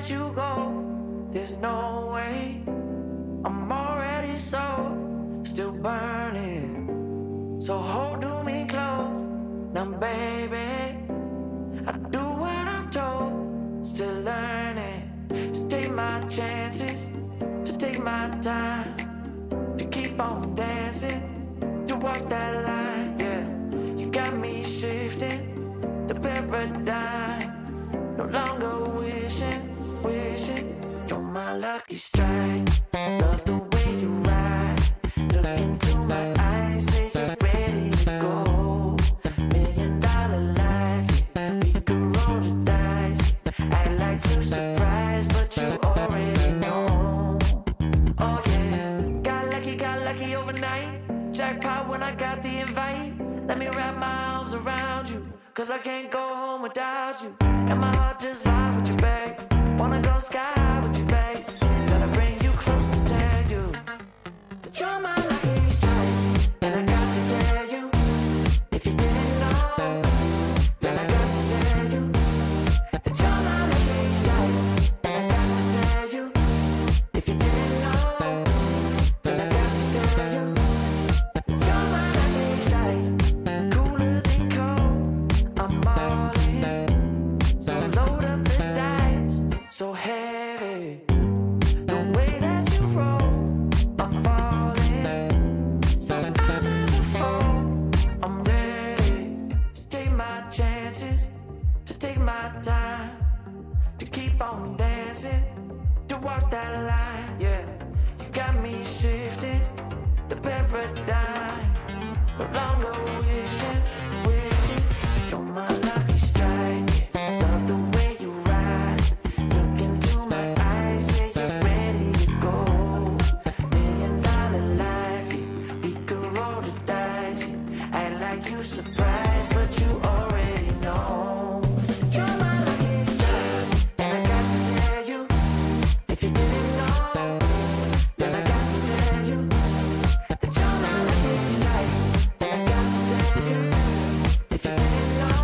let you go. There's no way. I'm already still burning. So hold to me close. Now, baby, I do what I'm told. Still learning to take my chances, to take my time, to keep on dancing, to walk that line. Yeah, you got me shifting the paradigm. No longer wishing, you're my lucky strike. Love the way you ride. Look into my eyes, say you're ready to go. $1,000,000 life, yeah. We could roll the dice. Act like you're surprised, but you already know. Oh yeah, got lucky overnight. Jackpot when I got the invite. Let me wrap my arms around you, 'cause I can't go home without you. And my heart just vibe with you, babe. Wanna go sky high with you, babe. Gotta bring you close to tell you that you're my lucky strike. And I got to tell you, if you didn't know, then I got to tell you that you're my lucky strike. And I got to tell you, if you didn't know, then I got to tell you that you're my lucky strike. Cooler than cold, I'm all in. So load up the dice, so heavy. The way that you roll, I'm falling. So I never fall. I'm ready to take my chances, to take my time, to keep on dancing, to walk that line. Yeah, you got me shifting the paradigm. No longer wishing, you're my lucky strike. Love the way you ride. Look into my eyes, say you're ready to go. $1,000,000 life, yeah. We could roll the dice. Act like you surprised, but you already know. You're my lucky strike. And I got to tell you, if you didn't know, then I got to tell you that you're my lucky strike. And I got to tell you, if you didn't know,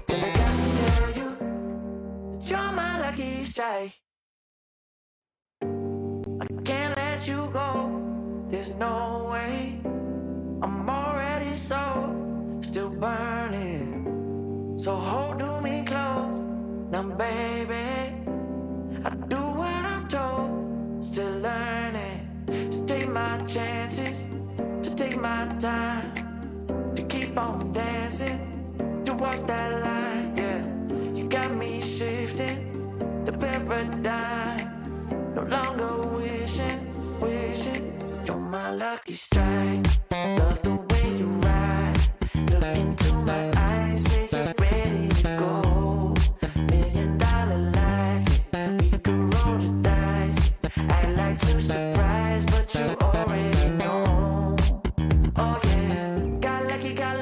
then I got to tell you that you're my lucky strike. I can't let you go. There's no way. I'm already still burning. So hold to me close. Now, baby, I do what I'm told. Still learning to take my chances, to take my time, to keep on dancing, to walk that line. Yeah, you got me shifting the paradigm. No longer wishing, you're my lucky strike. Love the way you ride. Look into my eyes, say you're ready to go. $1,000,000 life, yeah. We could roll the dice. Act like you're surprised, but you already know. Oh yeah, got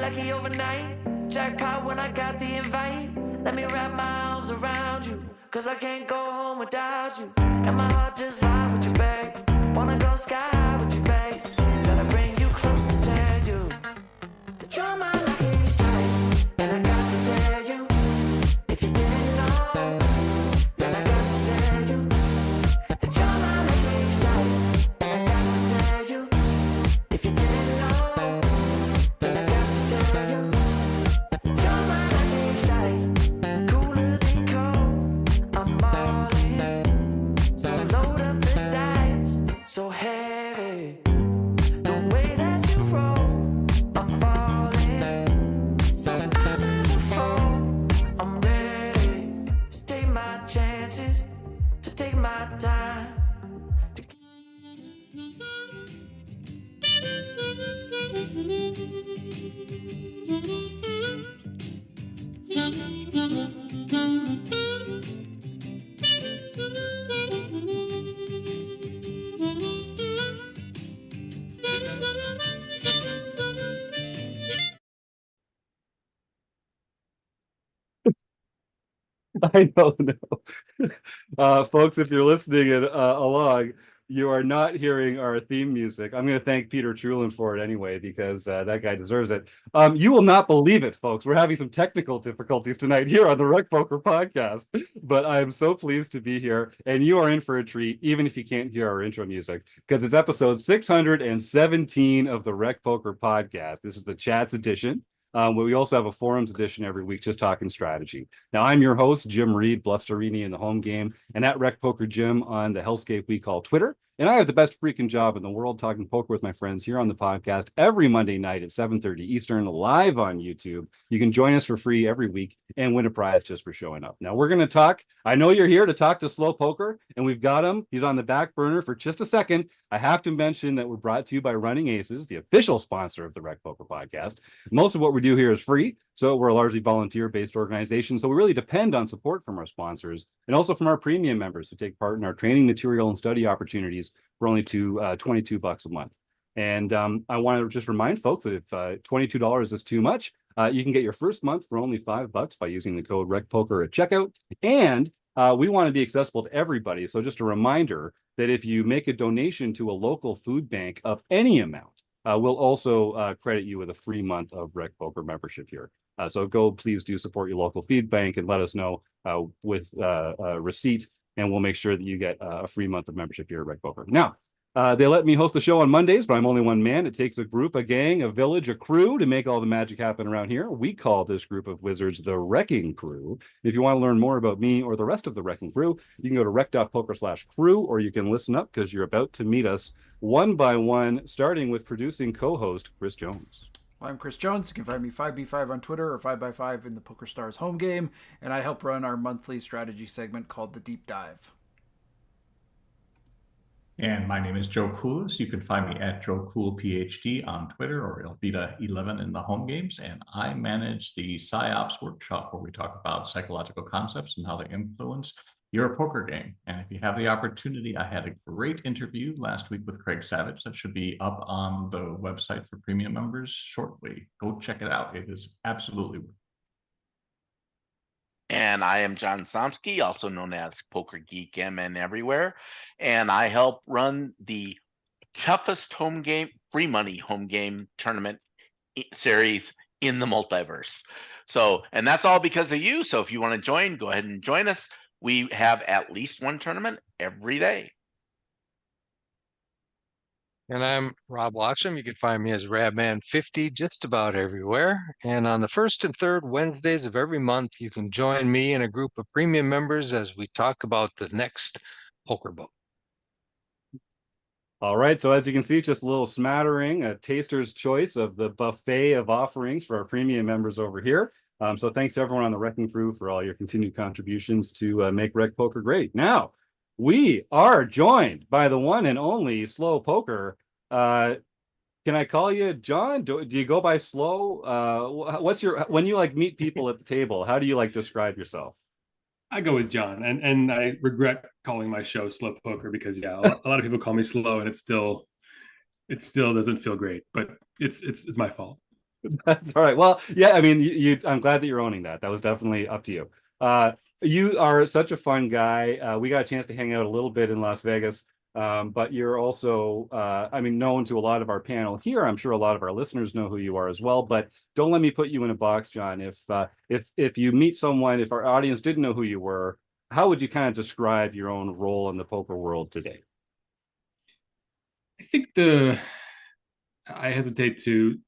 lucky overnight. Jackpot when I got the invite. Let me wrap my arms around you, 'cause I can't go home without you. And my heart just vibe with you, babe. Wanna go sky high with you, babe. Gotta bring you close to tell you that you're my lucky strike. And I got to tell you, if you didn't know, then I got to tell you that you're my lucky strike. And I got to tell you, if you didn't know, then I got to tell you that you're my lucky strike. Cooler than cold, I'm all in. So load up the dice, so heavy. The way that you roll, I'm falling. So I never fall. I'm ready to take my chances, to take my time. I don't know. Folks, if you're listening along, You are not hearing our theme music. I'm going to thank Peter Trulin for it anyway, because that guy deserves it. You will not believe it, folks. We're having some technical difficulties tonight here on the RecPoker podcast, but I am so pleased to be here, and you are in for a treat, even if you can't hear our intro music, because it's episode 617 of the RecPoker podcast. This is the Chats edition. But we also have a forums edition every week, just talking strategy. Now, I'm your host, Jim Reed, Bluffsterini in the home game, and at RecPoker Jim on the hellscape we call Twitter. And I have the best freaking job in the world, talking poker with my friends here on the podcast every Monday night at 7:30 Eastern, live on YouTube. You can join us for free every week and win a prize just for showing up. Now, we're going to talk. I know you're here to talk to Slow Poker, and we've got him. He's on the back burner for just a second. I have to mention that we're brought to you by Running Aces, the official sponsor of the RecPoker podcast. Most of what we do here is free, so we're a largely volunteer-based organization, so we really depend on support from our sponsors and also from our premium members who take part in our training material and study opportunities for only $22 a month. And I want to just remind folks that if $22 is too much, you can get your first month for only $5 by using the code RecPoker at checkout. And we want to be accessible to everybody. So just a reminder that if you make a donation to a local food bank of any amount, we'll also credit you with a free month of RecPoker membership here. So please do support your local feed bank and let us know with a receipt, and we'll make sure that you get a free month of membership here at RecPoker. Now, they let me host the show on Mondays, but I'm only one man. It takes a group, a gang, a village, a crew to make all the magic happen around here. We call this group of wizards the Wrecking Crew. If you want to learn more about me or the rest of the Wrecking Crew, you can go to rec.poker/crew, or you can listen up because you're about to meet us one by one, starting with producing co-host Chris Jones. I'm Chris Jones. You can find me 5B5 on Twitter or 5x5 in the PokerStars home game, and I help run our monthly strategy segment called The Deep Dive. And my name is Joe Coolis. You can find me at Joe Cool PhD on Twitter or Elvita11 in the home games. And I manage the PsyOps workshop where we talk about psychological concepts and how they influence your poker game. And if you have the opportunity, I had a great interview last week with Craig Savage that should be up on the website for premium members shortly. Go check it out. It is absolutely worth it. And I am John Somsky, also known as Poker Geek MN Everywhere, and I help run the toughest home game, free money home game tournament series in the multiverse. So, and that's all because of you. So if you want to join, go ahead and join us. We have at least one tournament every day. And I'm Rob Watcham. You can find me as Rabman50 just about everywhere. And on the first and third Wednesdays of every month, you can join me and a group of premium members as we talk about the next poker book. All right, so as you can see, just a little smattering, a taster's choice of the buffet of offerings for our premium members over here. So thanks to everyone on the Wrecking Crew for all your continued contributions to make RecPoker great. Now, we are joined by the one and only Slow Poker. Can I call you John? Do you go by Slow? When you like meet people at the table, how do you like describe yourself? I go with John, and I regret calling my show Slow Poker because a lot of people call me Slow, and it still doesn't feel great, but it's my fault. That's all right. Well, yeah, I mean, I'm glad that you're owning that. That was definitely up to you. You are such a fun guy. We got a chance to hang out a little bit in Las Vegas, but you're also, known to a lot of our panel here. I'm sure a lot of our listeners know who you are as well. But don't let me put you in a box, John. If you meet someone, if our audience didn't know who you were, how would you kind of describe your own role in the poker world today? I think I hesitate to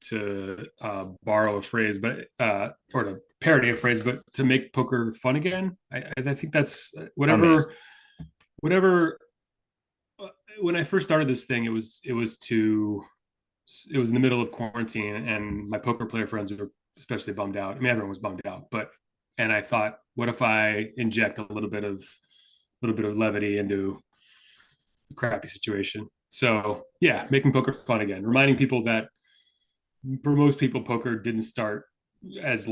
borrow a phrase, but or to parody a phrase, but to make poker fun again. I think that's whatever. When I first started this thing, it was in the middle of quarantine, and my poker player friends were especially bummed out. I mean, everyone was bummed out, and I thought, what if I inject a little bit of levity into a crappy situation? So yeah, making poker fun again, reminding people that for most people, poker didn't start as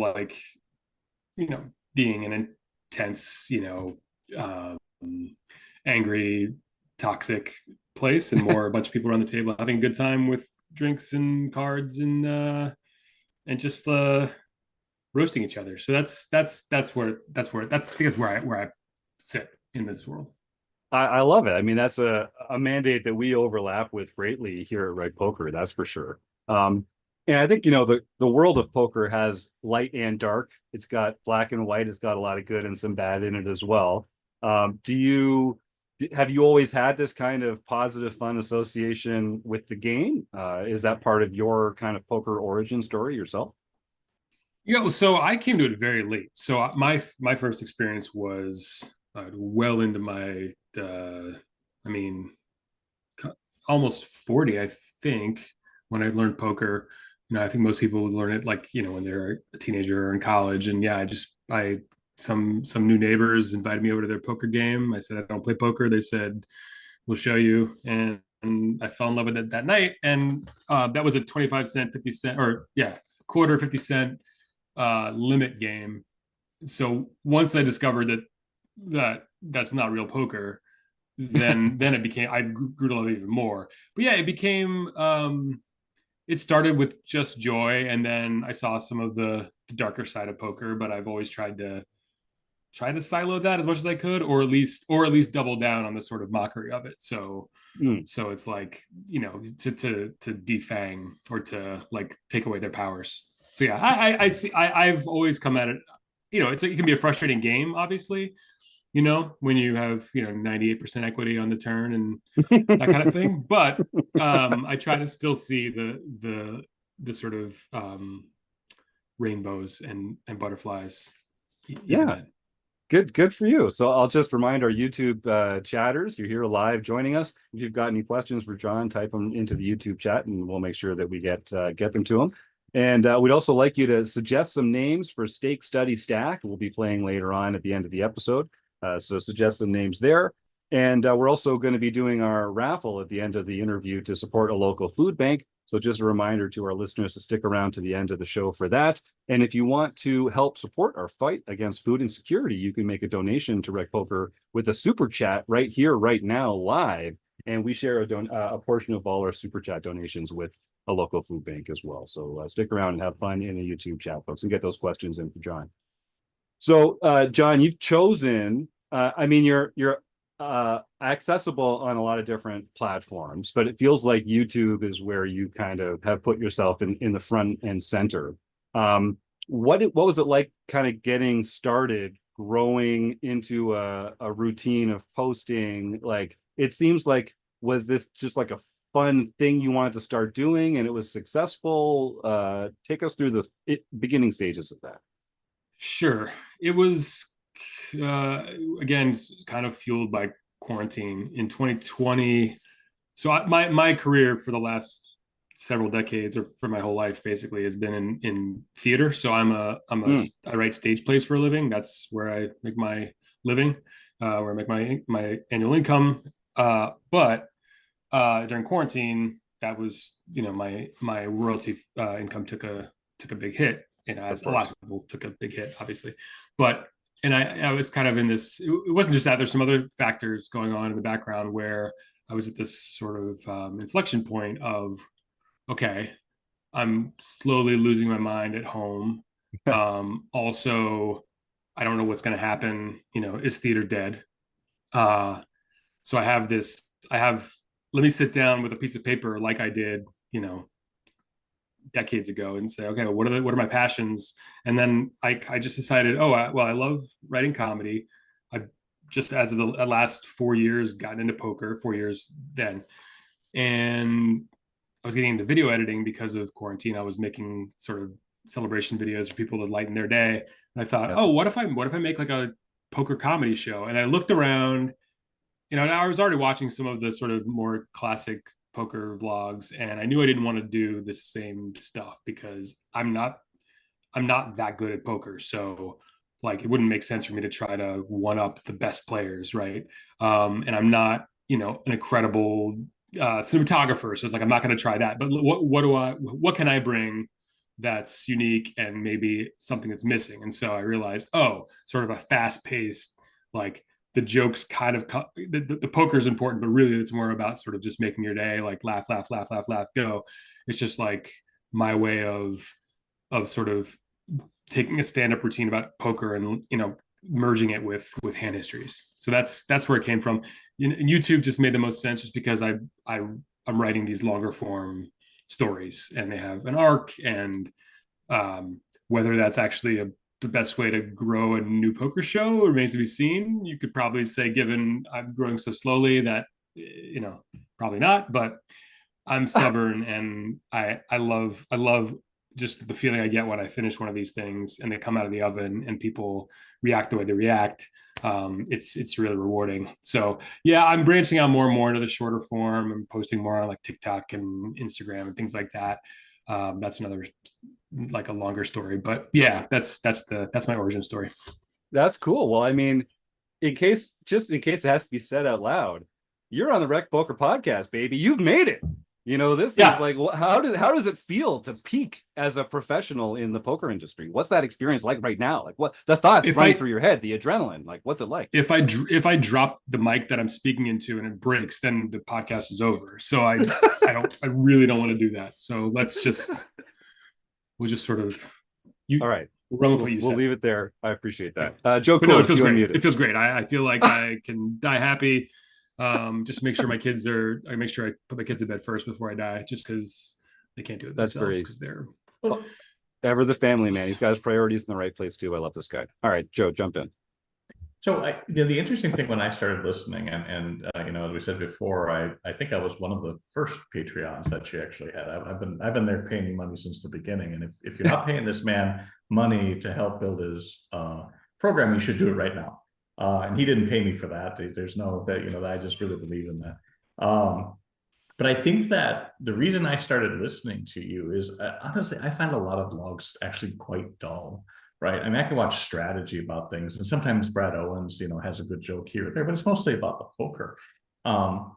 being an intense, angry, toxic place, and more a bunch of people around the table having a good time with drinks and cards and just roasting each other. So that's where I sit in this world. I love it. I mean, that's a mandate that we overlap with greatly here at RecPoker, that's for sure. And I think, the world of poker has light and dark. It's got black and white. It's got a lot of good and some bad in it as well. Have you always had this kind of positive, fun association with the game? Is that part of your kind of poker origin story yourself? Yeah, so I came to it very late. So my first experience was well into my I mean almost 40, I think, when I learned poker. I think most people would learn it like, when they're a teenager or in college. And yeah, I some new neighbors invited me over to their poker game. I said I don't play poker. They said we'll show you, and I fell in love with it that night. And that was a 25 cent, 50 cent, or yeah, quarter 50 cent limit game. So once I discovered that's not real poker, then it became, I grew to love it even more. But yeah, it became it started with just joy, and then I saw some of the darker side of poker. But I've always tried to silo that as much as I could, or at least double down on the sort of mockery of it. So so it's like, to defang or to like take away their powers. So yeah, I see, I've always come at it. It can be a frustrating game, obviously, when you have 98% equity on the turn and that kind of thing. But I try to still see the sort of rainbows and butterflies. Even Yeah. then. Good for you. So I'll just remind our YouTube chatters, you're here live joining us. If you've got any questions for John, type them into the YouTube chat, and we'll make sure that we get them to him. And we'd also like you to suggest some names for Stake Study Stack. We'll be playing later on at the end of the episode. So suggest some names there. And we're also going to be doing our raffle at the end of the interview to support a local food bank. So just a reminder to our listeners to stick around to the end of the show for that. And if you want to help support our fight against food insecurity, you can make a donation to RecPoker with a super chat right here, right now, live. And we share a portion of all our super chat donations with a local food bank as well. So stick around and have fun in the YouTube chat, folks, and get those questions in for John. So, John, you've chosen. You're accessible on a lot of different platforms, but it feels like YouTube is where you kind of have put yourself in the front and center. What was it like kind of getting started, growing into a routine of posting? Like, it seems like, was this just like a fun thing you wanted to start doing and it was successful? Take us through the beginning stages of that. Sure. It was again kind of fueled by quarantine in 2020. So my career for the last several decades, or for my whole life basically, has been in theater. So I write stage plays for a living. That's where I make my living, where I make my annual income. But during quarantine, that was, my royalty income took a big hit, and as a lot of people took a big hit, obviously. But I was kind of in this. It wasn't just that. There's some other factors going on in the background where I was at this sort of inflection point of, okay, I'm slowly losing my mind at home. Also, I don't know what's going to happen. Is theater dead? So I have this. Let me sit down with a piece of paper like I did, decades ago, and say, okay, what are my passions? And then I just decided, I love writing comedy. I just, as of the last 4 years, gotten into poker, 4 years then. And I was getting into video editing because of quarantine. I was making sort of celebration videos for people to lighten their day. And I thought, what if I make like a poker comedy show? And I looked around, I was already watching some of the sort of more classic poker vlogs, and I knew I didn't want to do the same stuff because I'm not that good at poker. So like, it wouldn't make sense for me to try to one up the best players, right? And I'm not, an incredible cinematographer, so it's like, I'm not going to try that. But what can I bring that's unique and maybe something that's missing? And so I realized, sort of a fast paced, like, the jokes kind of the poker is important, but really it's more about sort of just making your day, like laugh, laugh, laugh, laugh, laugh, go. It's just like my way of sort of taking a stand-up routine about poker and merging it with hand histories. So that's where it came from. YouTube just made the most sense, just because I'm writing these longer form stories, and they have an arc, and whether that's actually the best way to grow a new poker show remains to be seen. You could probably say, given I'm growing so slowly, that probably not, but I'm stubborn, and I love just the feeling I get when I finish one of these things and they come out of the oven and people react the way they react. It's really rewarding. So yeah, I'm branching out more and more into the shorter form. I'm posting more on like TikTok and Instagram and things like that. That's another, like, a longer story, but yeah, that's my origin story. That's cool. Well, I mean, in case it has to be said out loud, you're on the RecPoker podcast, baby. You've made it. This is like, how does it feel to peak as a professional in the poker industry? What's that experience like right now? Like, what the thoughts running through your head, the adrenaline, like, what's it like? If I drop the mic that I'm speaking into and it breaks, then the podcast is over. So I really don't want to do that. So we'll just sort of, all right. Run with what you said. We'll leave it there. I appreciate that. Joe, no, it feels great. It feels great. I feel like I can die happy. Just make sure I make sure I put my kids to bed first before I die, just because they can't do it themselves, because they're ever the family man. He's got his priorities in the right place too. I love this guy. All right, Joe, jump in. So the interesting thing when I started listening, and as we said before, I think I was one of the first Patreons that she actually had. I've been there paying you money since the beginning, and if you're not paying this man money to help build his program, you should do it right now. And he didn't pay me for that. There's no that I just really believe in that. But I think that the reason I started listening to you is honestly, I find a lot of vlogs actually quite dull. Right. I mean, I can watch strategy about things, and sometimes Brad Owens, has a good joke here or there, but it's mostly about the poker.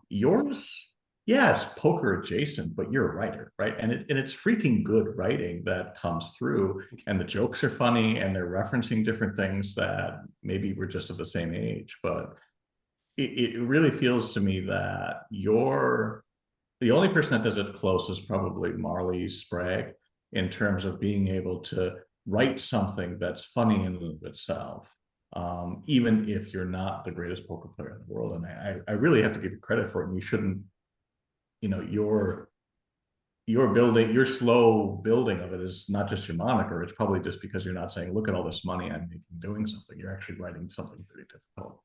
Yours, yeah, it's poker adjacent, but you're a writer, right? And it's freaking good writing that comes through, and the jokes are funny, and they're referencing different things that maybe we're just of the same age, but it really feels to me that you're the only person that does it close is probably Marley Sprague, in terms of being able to write something that's funny in and of itself, even if you're not the greatest poker player in the world. And I really have to give you credit for it. And you shouldn't, your slow building of it is not just your moniker. It's probably just because you're not saying, look at all this money I'm making doing something. You're actually writing something pretty difficult.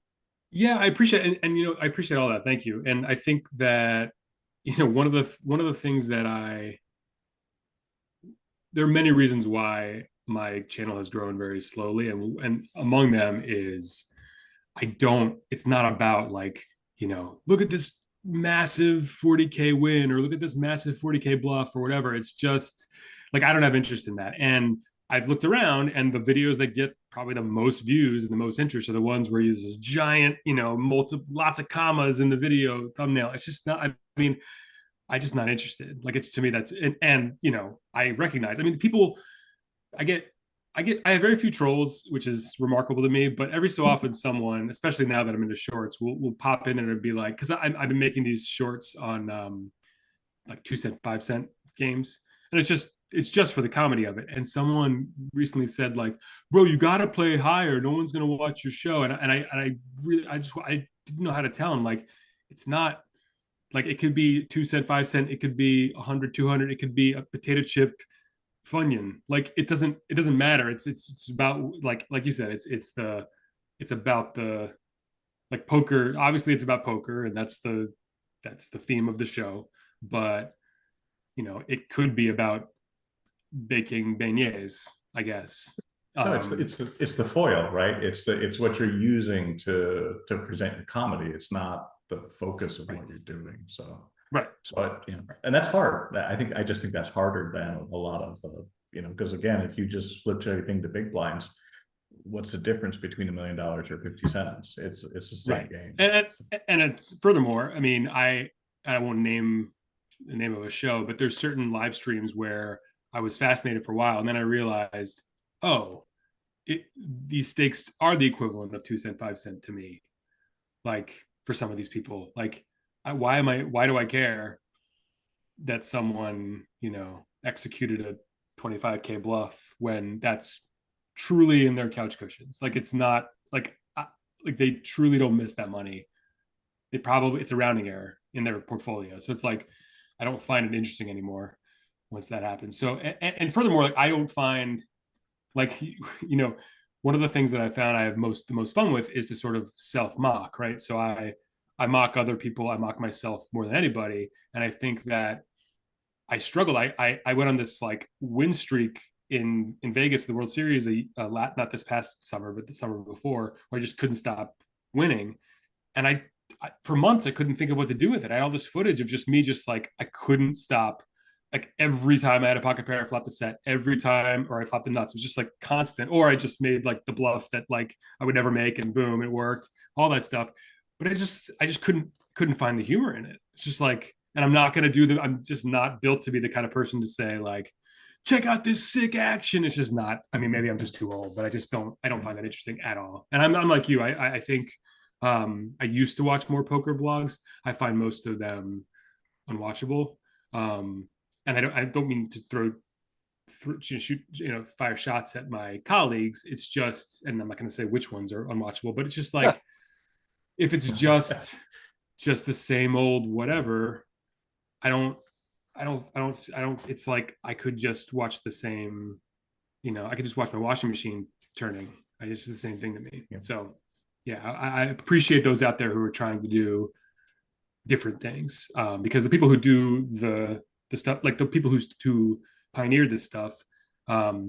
Yeah, I appreciate it. And I appreciate all that. Thank you. And I think that, one of the things that there are many reasons why my channel has grown very slowly, and among them is it's not about like, look at this massive 40K win, or look at this massive 40K bluff, or whatever. It's just like, I don't have interest in that. And I've looked around, and the videos that get probably the most views and the most interest are the ones where you use this giant, lots of commas in the video thumbnail. It's just not, I'm just not interested. Like, it's, to me, that's, and I recognize, people, I have very few trolls, which is remarkable to me, but every so often someone, especially now that I'm into shorts, will pop in and it'll be like, because I've been making these shorts on like 2 cent, 5 cent games, and it's just for the comedy of it. And someone recently said, like, bro, you got to play higher. No one's going to watch your show. And I didn't know how to tell him, like, it's not like, it could be 2 cent, 5 cent. It could be 100, 200. It could be a potato chip Funyun. Like, it doesn't matter. It's about, like you said, it's about the, like, poker. Obviously it's about poker, and that's the theme of the show. But it could be about baking beignets, I guess. No, it's the foil, right? It's what you're using to present your comedy. It's not the focus of what you're doing. So right. So and that's hard. I just think that's harder than a lot of the, because again, if you just flipped everything to big blinds, what's the difference between $1 million or 50 cents? It's the same game. And it's, furthermore, I won't name the name of a show, but there's certain live streams where I was fascinated for a while, and then I realized, these stakes are the equivalent of 2 cent, 5 cent to me. Like, for some of these people, like, why do I care that someone, executed a 25K bluff when that's truly in their couch cushions? Like, it's not like they truly don't miss that money. It's a rounding error in their portfolio. So it's like, I don't find it interesting anymore once that happens. So, and furthermore, like I don't find like, one of the things that I found I have the most fun with is to sort of self mock, right? So I mock other people, I mock myself more than anybody. And I think that I struggle. I went on this like win streak in Vegas, the World Series, not this past summer, but the summer before, where I just couldn't stop winning. And for months I couldn't think of what to do with it. I had all this footage of just me, just like I couldn't stop. Like every time I had a pocket pair, I flopped the set. Every time, or I flopped the nuts. It was just like constant. Or I just made like the bluff that like I would never make, and boom, it worked. All that stuff. But I just couldn't find the humor in it. It's just like, and I'm just not built to be the kind of person to say like, check out this sick action. It's just not. I mean, maybe I'm just too old, but I don't find that interesting at all. And I'm like you. I think I used to watch more poker vlogs. I find most of them unwatchable. And I don't mean to shoot, fire shots at my colleagues. It's just, and I'm not going to say which ones are unwatchable, but it's just like, if it's just the same old whatever, I don't, it's like, I could just watch the same, I could just watch my washing machine turning. It's the same thing to me. Yeah. So yeah, I appreciate those out there who are trying to do different things, because the people who do the stuff, like the people who pioneered this stuff, they're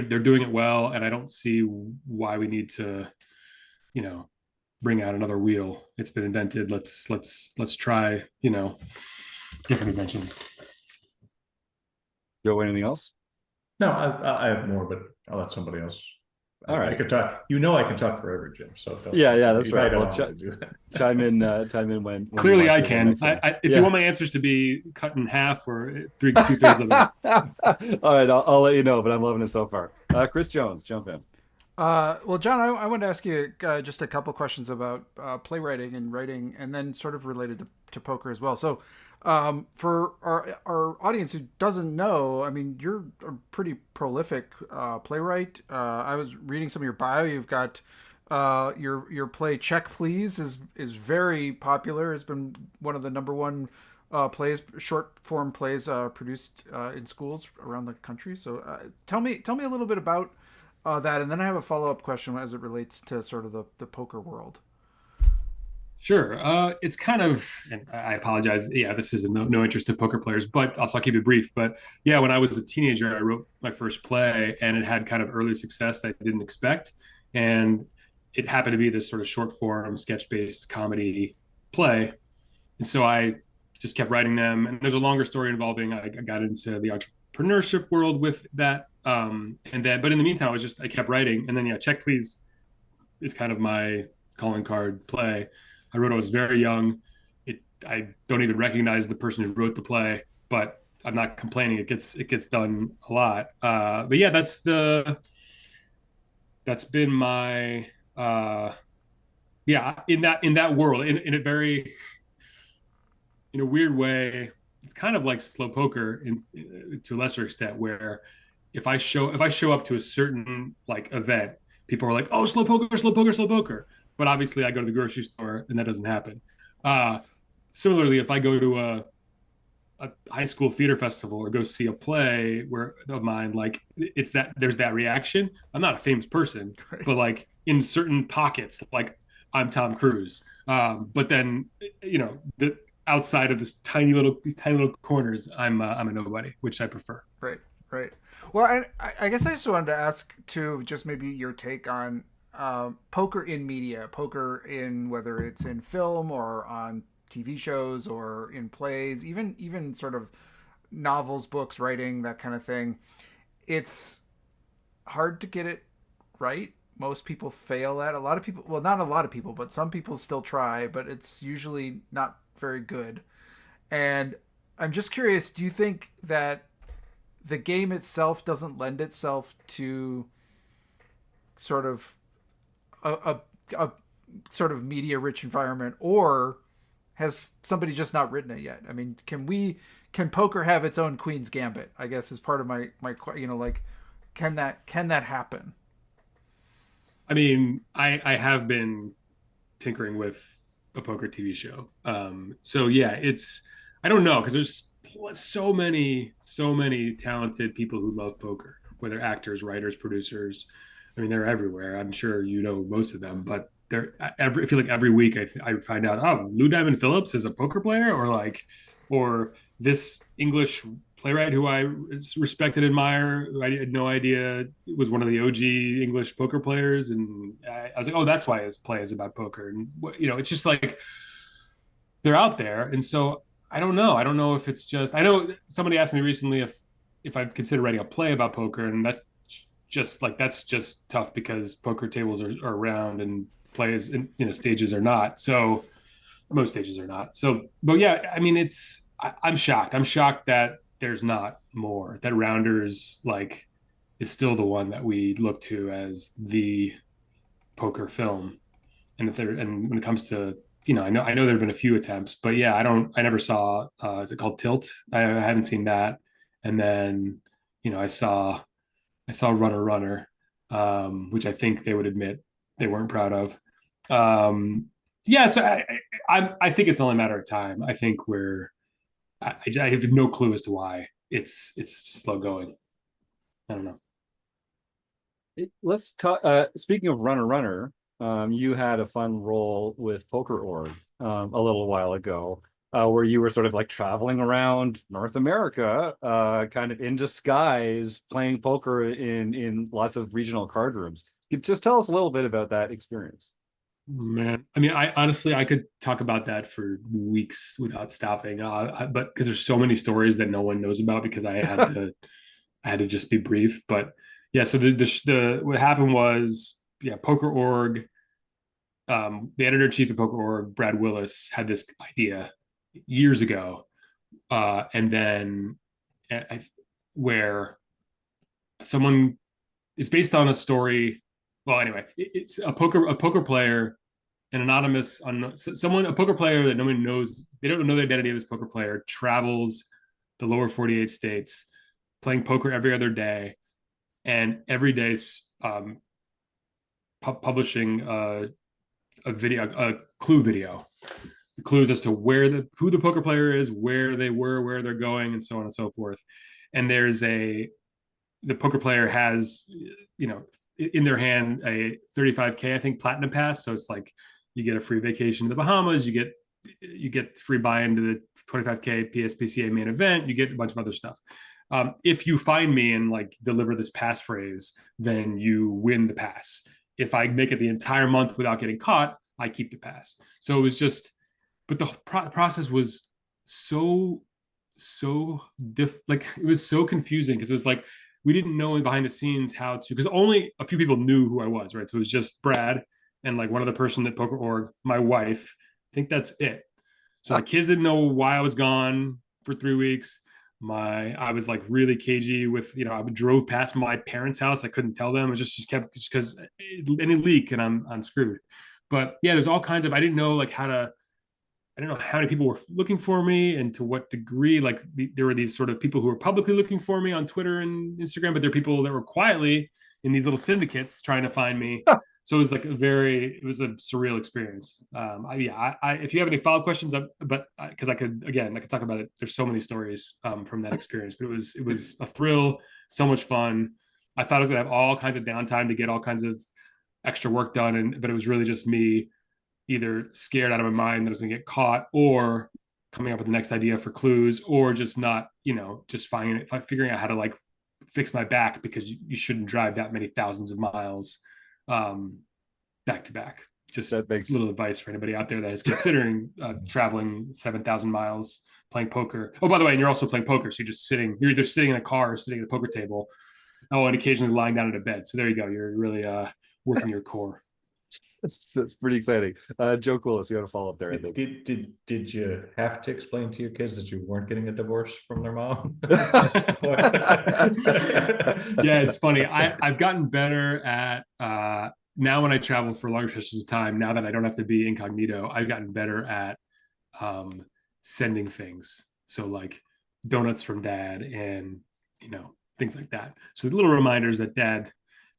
doing it well, and I don't see why we need to, bring out another wheel. It's been invented. Let's try, different inventions. Joe, anything else? No, I have more, but I'll let somebody else. All right. I could talk. I can talk forever, Jim. So yeah, that's right. Well, chime in when clearly I can. If you want my answers to be cut in half or 2/3 of that. All right, I'll let you know, but I'm loving it so far. Chris Jones, jump in. Well, John, I wanted to ask you just a couple questions about playwriting and writing, and then sort of related to poker as well. So, for our audience who doesn't know, I mean, you're a pretty prolific playwright. I was reading some of your bio. You've got your play "Check Please" is very popular. It's been one of the number one short form plays produced in schools around the country. So, tell me a little bit about that, and then I have a follow-up question as it relates to sort of the poker world. Sure. It's kind of, and I apologize. Yeah, this is no interest to poker players, but also I'll keep it brief. But yeah, when I was a teenager, I wrote my first play, and it had kind of early success that I didn't expect. And it happened to be this sort of short form, sketch-based comedy play. And so I just kept writing them. And there's a longer story involving, I got into the entrepreneurship world with that. But in the meantime, I kept writing. And then, yeah, Check Please is kind of my calling card play. I wrote it when I was very young. I don't even recognize the person who wrote the play, but I'm not complaining. It gets done a lot. But yeah, that's been my in that world, in a weird way. It's kind of like slow poker to a lesser extent, where if I show up to a certain like event, people are like, "Oh, slow poker, slow poker, slow poker." But obviously I go to the grocery store and that doesn't happen. Similarly, if I go to a high school theater festival or go see a play of mine, like there's that reaction. I'm not a famous person, right, but like in certain pockets, like I'm Tom Cruise. But then, the outside of these tiny little corners, I'm a nobody, which I prefer. Right. Well, I guess I just wanted to ask too, just maybe your take on poker in media, poker in whether it's in film or on TV shows or in plays, even sort of novels, books, writing, that kind of thing. It's hard to get it right. Most people fail at. A lot of people, well, not a lot of people, but some people still try, but it's usually not very good. And I'm just curious, do you think that the game itself doesn't lend itself to sort of a sort of media rich environment, or has somebody just not written it yet? I mean, can poker have its own Queen's Gambit, I guess, is part of my like, can that happen? I mean, I have been tinkering with a poker TV show. So yeah, it's I don't know because there's so many talented people who love poker, whether actors, writers, producers. I mean, they're everywhere. I'm sure you know most of them, but they're every. I feel like every week I find out, oh, Lou Diamond Phillips is a poker player, or this English playwright who I respect and admire, who I had no idea was one of the OG English poker players, and I was like, oh, that's why his play is about poker, and it's just like they're out there, and so I don't know. I don't know if it's just. I know somebody asked me recently if I'd consider writing a play about poker, and that's just tough because poker tables are around and plays and stages are not. So most stages are not. So, but yeah, I mean, I'm shocked. I'm shocked that there's not more. That Rounders is still the one that we look to as the poker film, and when it comes to I know there have been a few attempts, but yeah, I never saw. Is it called Tilt? I haven't seen that. And then I saw Runner Runner, which I think they would admit they weren't proud of. Yeah, so I think it's only a matter of time. I think I have no clue as to why it's slow going. I don't know. Let's talk. Speaking of Runner Runner, you had a fun role with Poker Org a little while ago, where you were sort of like traveling around North America, kind of in disguise, playing poker in lots of regional card rooms. Just tell us a little bit about that experience. Man, I mean, I honestly I could talk about that for weeks without stopping. But because there's so many stories that no one knows about, because I had to just be brief. But yeah, so the what happened was, yeah, Poker Org, the editor in chief of Poker Org, Brad Willis, had this idea years ago, and then where someone it's based on a story. Well, anyway, it's a poker player, an anonymous someone, a poker player that no one knows. They don't know the identity of this poker player. Travels the lower 48 states, playing poker every other day, and every day publishing a video, a clue video, the clues as to who the poker player is, where they were, where they're going, and so on and so forth. And the poker player has, in their hand a 35K, I think, platinum pass. So it's like you get a free vacation to the Bahamas, you get free buy-in to the 25K PSPCA main event, you get a bunch of other stuff. If you find me and deliver this passphrase, then you win the pass. If I make it the entire month without getting caught, I keep the pass. So it was just, but the process was so it was so confusing, because it was like we didn't know behind the scenes how to, because only a few people knew who I was, right? So it was just Brad and one other person at Poker Org, my wife. I think that's it. So my kids didn't know why I was gone for 3 weeks. I was really cagey with, I drove past my parents' house. I couldn't tell them. It just kept, just because any leak and I'm screwed. But yeah, there's all kinds of, I didn't know I don't know how many people were looking for me and to what degree. There were these sort of people who were publicly looking for me on Twitter and Instagram, but there are people that were quietly in these little syndicates trying to find me. So it was it was a surreal experience. If you have any follow-up questions, but because I could talk about it. There's so many stories from that experience, but it was a thrill, so much fun. I thought I was gonna have all kinds of downtime to get all kinds of extra work done, but it was really just me either scared out of my mind that I was gonna get caught, or coming up with the next idea for clues, or just not, just figuring out how to fix my back, because you shouldn't drive that many thousands of miles back to back. Just a little advice for anybody out there that is considering traveling 7,000 miles playing poker. Oh, by the way, and you're also playing poker, so you're either sitting in a car or sitting at a poker table. Oh, and occasionally lying down in a bed. So there you go. You're really working your core. It's pretty exciting. Joe Coolis, you had a follow up there, I think. Did you have to explain to your kids that you weren't getting a divorce from their mom? Yeah, it's funny. I've gotten better at now when I travel for long stretches of time. Now that I don't have to be incognito, I've gotten better at sending things. So donuts from dad, and things like that. So little reminders that dad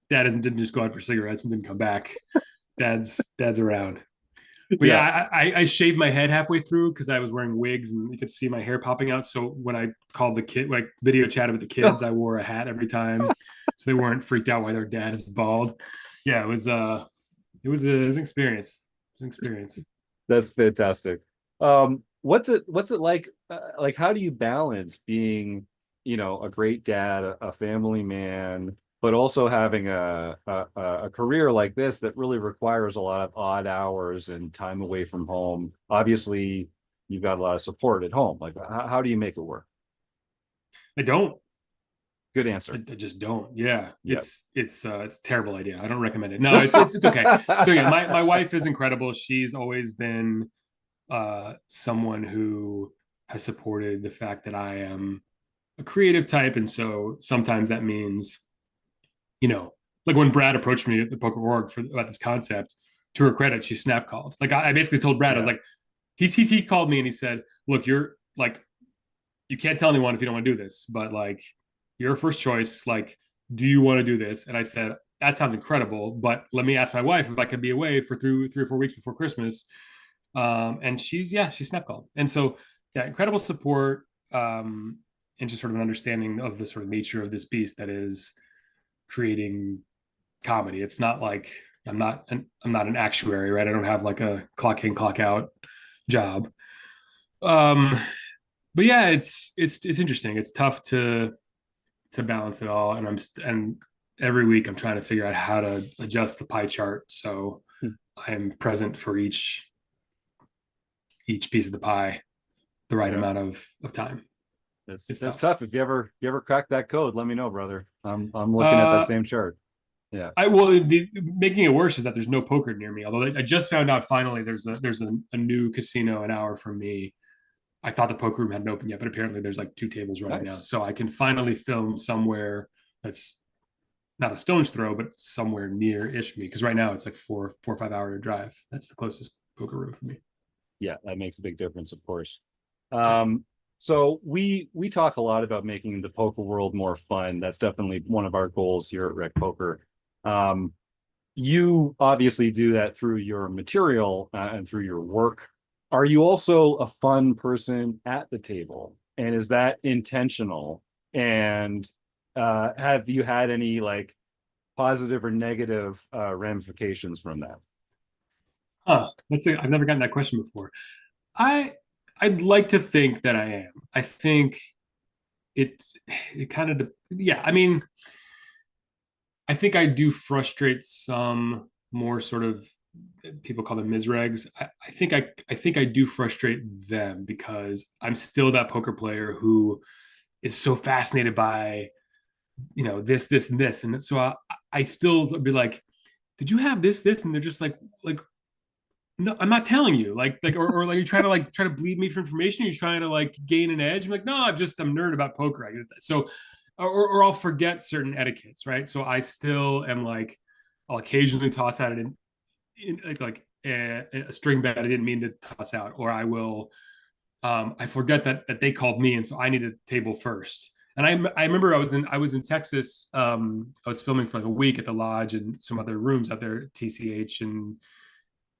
didn't just go out for cigarettes and didn't come back. Dad's around. But yeah, I shaved my head halfway through because I was wearing wigs and you could see my hair popping out. So when I video chatted with the kids, I wore a hat every time, so they weren't freaked out why their dad is bald. Yeah, it was an experience. It was an experience. That's fantastic. What's it like? Like, how do you balance being, a great dad, a family man, but also having a career like this that really requires a lot of odd hours and time away from home? Obviously, you've got a lot of support at home. Like, how do you make it work? I don't. Good answer. I just don't. Yeah, Yep. it's a terrible idea. I don't recommend it. No, it's okay. So yeah, my wife is incredible. She's always been someone who has supported the fact that I am a creative type, and so sometimes that means, like when Brad approached me at the Poker Org about this concept. To her credit, she snap called. Like I basically told Brad, I was like, he called me and he said, "Look, you're like, you can't tell anyone if you don't want to do this, but like, your first choice. Like, do you want to do this?" And I said, "That sounds incredible, but let me ask my wife if I could be away for 3 or 4 weeks before Christmas." And she snap called, and so yeah, incredible support, and just sort of an understanding of the sort of nature of this beast that is creating comedy. It's not like I'm not an actuary, right? I don't have like a clock in, clock out job. But yeah, it's interesting. It's tough to balance it all, and and every week I'm trying to figure out how to adjust the pie chart so I am present for each piece of the pie the right amount of time. That's tough. If you ever crack that code, let me know, brother. I'm looking at that same chart. Yeah. Making it worse is that there's no poker near me. Although I just found out finally there's a new casino an hour from me. I thought the poker room hadn't opened yet, but apparently there's like 2 tables running now. So I can finally film somewhere that's not a stone's throw, but somewhere near-ish me. Because right now it's like 4 or 5 hour drive. That's the closest poker room for me. Yeah, that makes a big difference, of course. So we talk a lot about making the poker world more fun. That's definitely one of our goals here at RecPoker. You obviously do that through your material and through your work. Are you also a fun person at the table? And is that intentional? And have you had any like positive or negative ramifications from that? I've never gotten that question before. I'd like to think that I am. I think it kind of yeah. I mean, I think I do frustrate some more sort of, people call them misregs. I think I do frustrate them because I'm still that poker player who is so fascinated by this and this, and so I still be like, did you have this, and they're just like no, I'm not telling you, or like you're trying to bleed me for information, you're trying to like gain an edge. I'm like, no, I'm nerd about poker. I get that. So or I'll forget certain etiquettes, right? So I still am like, I'll occasionally toss out in like a string bet I didn't mean to toss out, or I will I forget that they called me, and so I need a table first. And I remember I was in Texas. I was filming for like a week at the Lodge and some other rooms out there, TCH and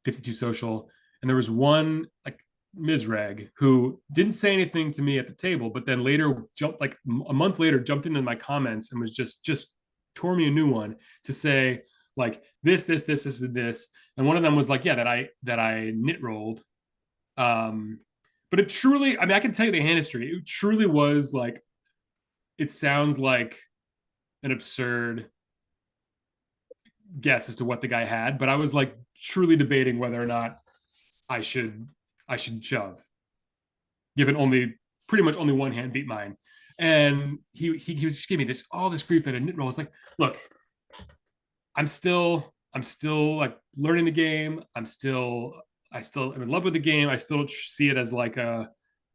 52 Social, and there was one like Mizrag who didn't say anything to me at the table, but then later jumped, like a month later, jumped into my comments and was just tore me a new one to say like this, and this. And one of them was like, yeah, that I nit rolled. But it truly, I mean, I can tell you the hand history. It truly was like, it sounds like an absurd guess as to what the guy had, but I was like truly debating whether or not I should shove, given pretty much only one hand beat mine. And he just gave me all this grief that I didn't roll. It's like, look, I'm still like learning the game. I still am in love with the game. I still see it as like a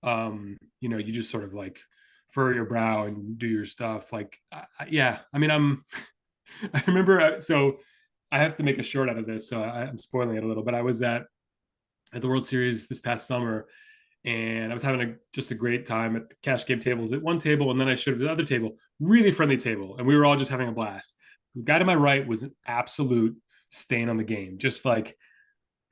you just sort of like furrow your brow and do your stuff. Like, yeah, I mean, I remember, so I have to make a short out of this, so I'm spoiling it a little, but I was at the World Series this past summer, and I was having just a great time at the cash game tables at one table, and then I showed up at the other table, really friendly table, and we were all just having a blast. The guy to my right was an absolute stain on the game. Just like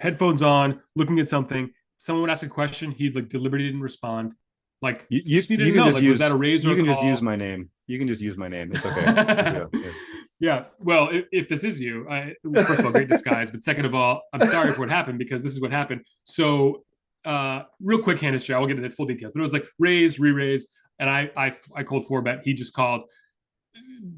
headphones on, looking at something. Someone would ask a question, he'd like deliberately didn't respond. Like just needed to know, like, was that a raise or you a can call? just use my name. You can just use my name. It's okay. Yeah. Well, if this is you, first of all, great disguise. But second of all, I'm sorry for what happened, because this is what happened. So real quick hand history. I will get into the full details, but it was like raise, re-raise. And I called 4-bet. He just called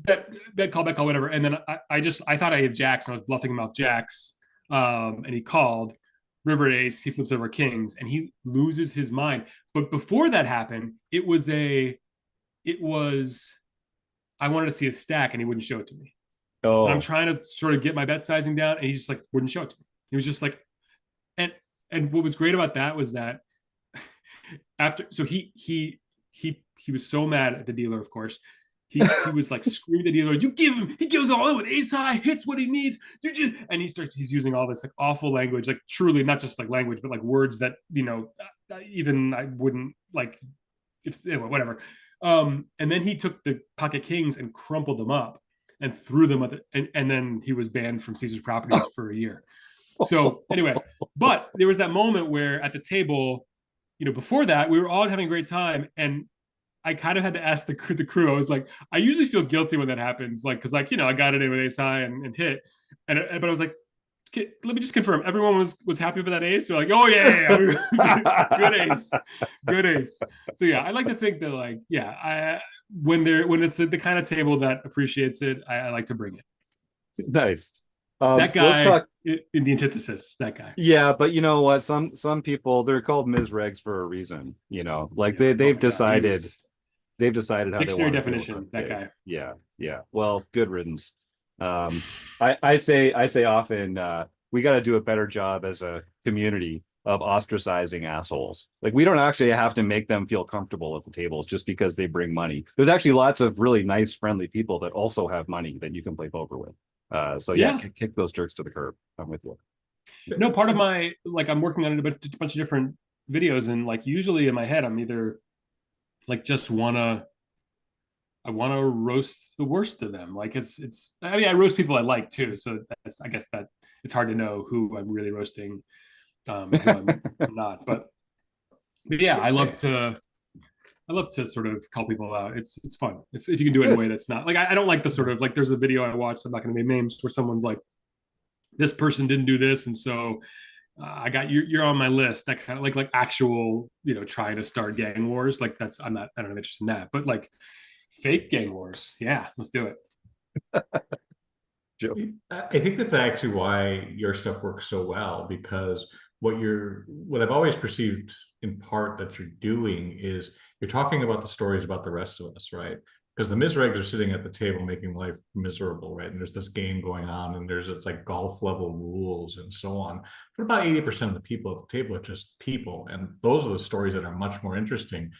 bet call, whatever. And then I thought I had jacks, and I was bluffing him off jacks. And he called river ace, he flips over kings, and he loses his mind. But before that happened, it was I wanted to see a stack, and he wouldn't show it to me. Oh. And I'm trying to sort of get my bet sizing down, and he just like wouldn't show it to me. He was just like, and what was great about that was that after, so he was so mad at the dealer, of course. He was like screaming at the dealer, "You give him, he gives all in with ace high, hits what he needs. You just," and he's using all this like awful language, like truly not just like language, but like words that, you know, even I wouldn't like, if anyway, whatever. And then he took the pocket kings and crumpled them up and threw them at the, and then he was banned from Caesar's Properties for a year. So anyway, but there was that moment where at the table, you know, before that, we were all having a great time, and I kind of had to ask the crew. I was like, I usually feel guilty when that happens, like, because like, you know, I got it in with ace high and hit, but I was like, let me just confirm, everyone was happy with that ace. They're like, oh yeah. Good ace, good ace. So yeah, I like to think that, like, yeah, when it's the kind of table that appreciates it, I like to bring it. Nice. That guy, let's talk in the antithesis, that guy. Yeah, but you know what? Some people, they're called Ms. Regs for a reason. You know, like they've decided. They've decided how dictionary they want definition. That guy. Yeah. Well, good riddance. I say often we got to do a better job as a community of ostracizing assholes. Like, we don't actually have to make them feel comfortable at the tables just because they bring money. There's actually lots of really nice, friendly people that also have money that you can play poker with. So yeah, kick those jerks to the curb. I'm with you. No, part of my, like, I'm working on a bunch of different videos, and like usually in my head, I'm either like just I want to roast the worst of them. Like it's I mean, I roast people I like too, so I guess that it's hard to know who I'm really roasting, who I'm not. But yeah, I love to sort of call people out. It's fun. It's if you can do it in a way that's not like, I don't like the sort of like, there's a video I watched, I'm not going to name names, where someone's like, this person didn't do this, and so I got you're on my list. That kind of like actual, you know, trying to start gang wars. Like I don't have interest in that. But like fake gang wars, yeah, let's do it. Joe. I think that's actually why your stuff works so well, because what I've always perceived in part that you're doing is you're talking about the stories about the rest of us, right? Because the misregs are sitting at the table making life miserable, right? And there's this game going on, and there's like golf level rules and so on. But about 80% of the people at the table are just people, and those are the stories that are much more interesting.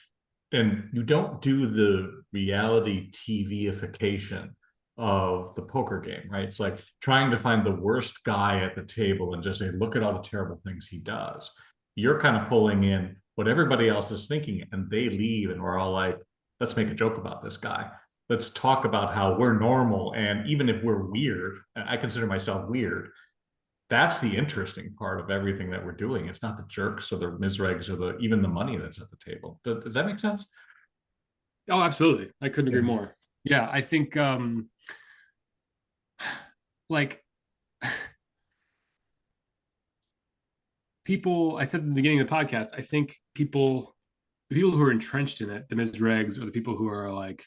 And you don't do the reality TV-ification of the poker game, right? It's like trying to find the worst guy at the table and just say, look at all the terrible things he does. You're kind of pulling in what everybody else is thinking, and they leave, and we're all like, let's make a joke about this guy. Let's talk about how we're normal. And even if we're weird, I consider myself weird, that's the interesting part of everything that we're doing. It's not the jerks or the misregs or even the money that's at the table. Does that make sense? Oh, absolutely. I couldn't agree more. Yeah, I think like people, I said in the beginning of the podcast, I think the people who are entrenched in it, the misregs, or the people who are like,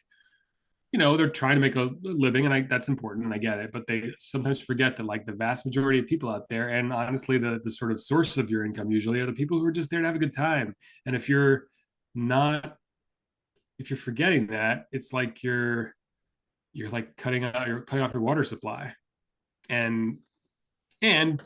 you know, they're trying to make a living, and that's important, and I get it, but they sometimes forget that like the vast majority of people out there, and honestly the sort of source of your income usually, are the people who are just there to have a good time. And if you're forgetting that, it's like you're like cutting off your water supply. And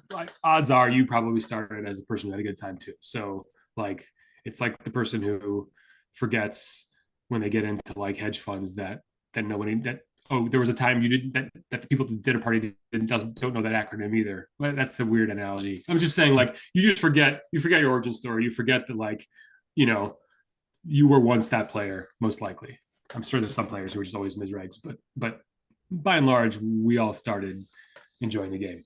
like, odds are you probably started as a person who had a good time too. So like, it's like the person who forgets when they get into like hedge funds that nobody, that, oh, there was a time you didn't, that the people that did a party don't know that acronym either. But that's a weird analogy. I'm just saying, like, you forget your origin story. You forget that, like, you know, you were once that player, most likely. I'm sure there's some players who are just always misregs, but by and large, we all started enjoying the game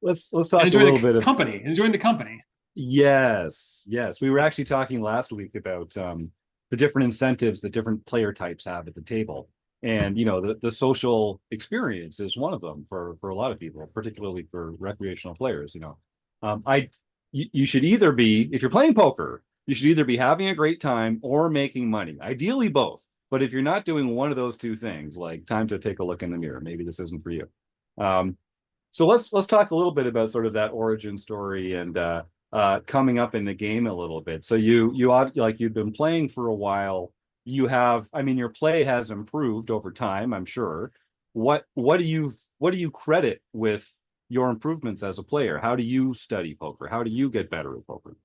Let's and talk a enjoying little the bit of company, enjoying the company. yes, yes. We were actually talking last week about the different incentives that different player types have at the table. And you know, the social experience is one of them for a lot of people, particularly for recreational players. You know, I you should either be, if you're playing poker, you should either be having a great time or making money. Ideally both. But if you're not doing one of those two things, like time to take a look in the mirror, maybe this isn't for you. Um, so let's talk a little bit about sort of that origin story and coming up in the game a little bit. So like you've been playing for a while. You have, I mean, your play has improved over time, I'm sure. What do you credit with your improvements as a player? How do you study poker? How do you get better at poker?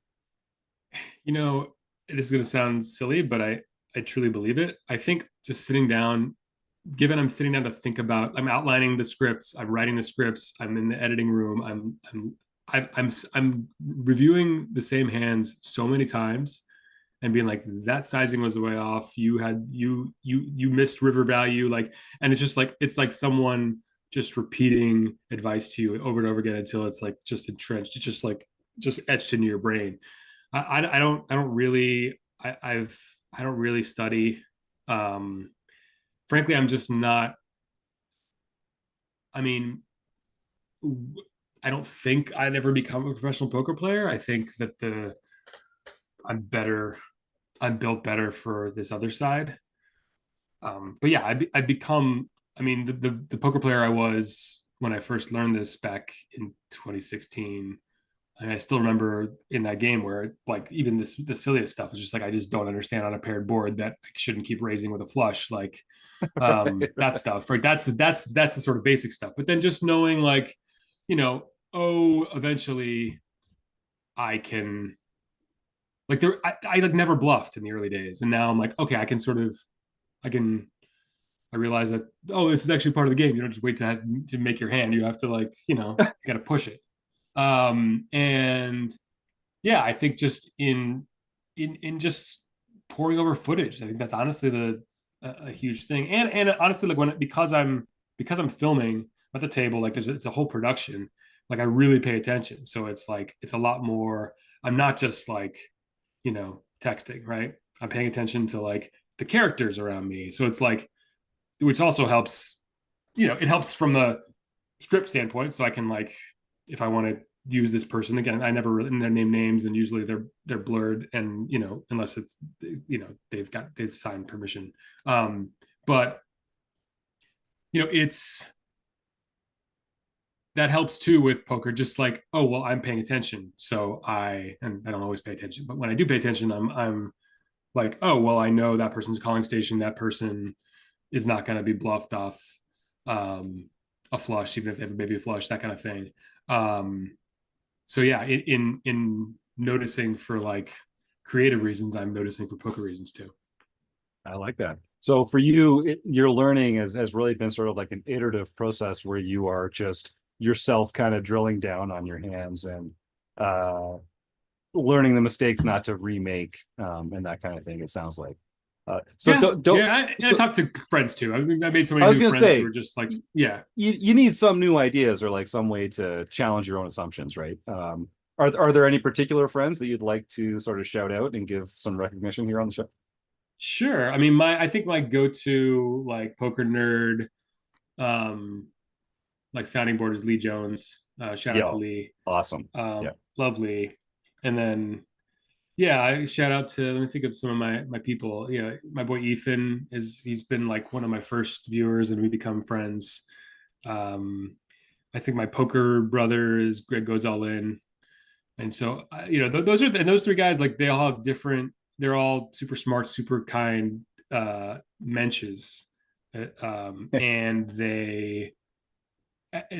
You know, this is going to sound silly, but I truly believe it. I think just sitting down, given I'm sitting down to think about, I'm outlining the scripts, I'm writing the scripts, I'm in the editing room, I'm reviewing the same hands so many times and being like, that sizing was the way off. You missed river value, like, and it's like someone just repeating advice to you over and over again until it's like just entrenched. It's just like just etched into your brain. I don't really I don't really study. Um, Frankly, I'm just not. I mean, I don't think I'd ever become a professional poker player. I think that I'm better. I'm built better for this other side. But yeah, I become. I mean, the poker player I was when I first learned this back in 2016. And I still remember in that game where like even the silliest stuff is just like I just don't understand on a paired board that I shouldn't keep raising with a flush, like that stuff. Right? That's the sort of basic stuff. But then just knowing like, oh, eventually I can like I like never bluffed in the early days, and now I'm like, okay, I can I realize that, oh, this is actually part of the game. You don't just wait to make your hand. You have to like, got to push it. And yeah, I think just in just pouring over footage, I think that's honestly a huge thing. And honestly, like because I'm filming at the table, like it's a whole production. Like I really pay attention, so it's like it's a lot more. I'm not just like texting, right? I'm paying attention to like the characters around me, so it's like which also helps. It helps from the script standpoint, so I can like if I want to use this person again, I never really name names, and usually they're blurred, and unless it's they've signed permission. But it's that helps too with poker, just like, oh well, I'm paying attention, so and I don't always pay attention, but when I do pay attention, I'm like, oh well, I know that person's calling station, that person is not going to be bluffed off a flush, even if they have maybe a flush, that kind of thing. So yeah, in noticing for like creative reasons, I'm noticing for poker reasons too. I like that. So for you, your learning has really been sort of like an iterative process where you are just yourself kind of drilling down on your hands and learning the mistakes not to remake and that kind of thing. It sounds like. So yeah, don't yeah. I talked to friends too. I made so I many was new gonna friends say, who were just like, yeah. You need some new ideas or like some way to challenge your own assumptions, right? Are there any particular friends that you'd like to sort of shout out and give some recognition here on the show? Sure. I mean, I think my go-to like poker nerd, like sounding board is Lee Jones. Shout out to Yo, Lee. awesome. Yeah. Lovely. And then yeah, I shout out to, let me think of some of my people. Yeah, my boy Ethan he's been like one of my first viewers, and we become friends. I think my poker brother is Greg Goes All In, and so those three guys, like they all have different. They're all super smart, super kind mensches, and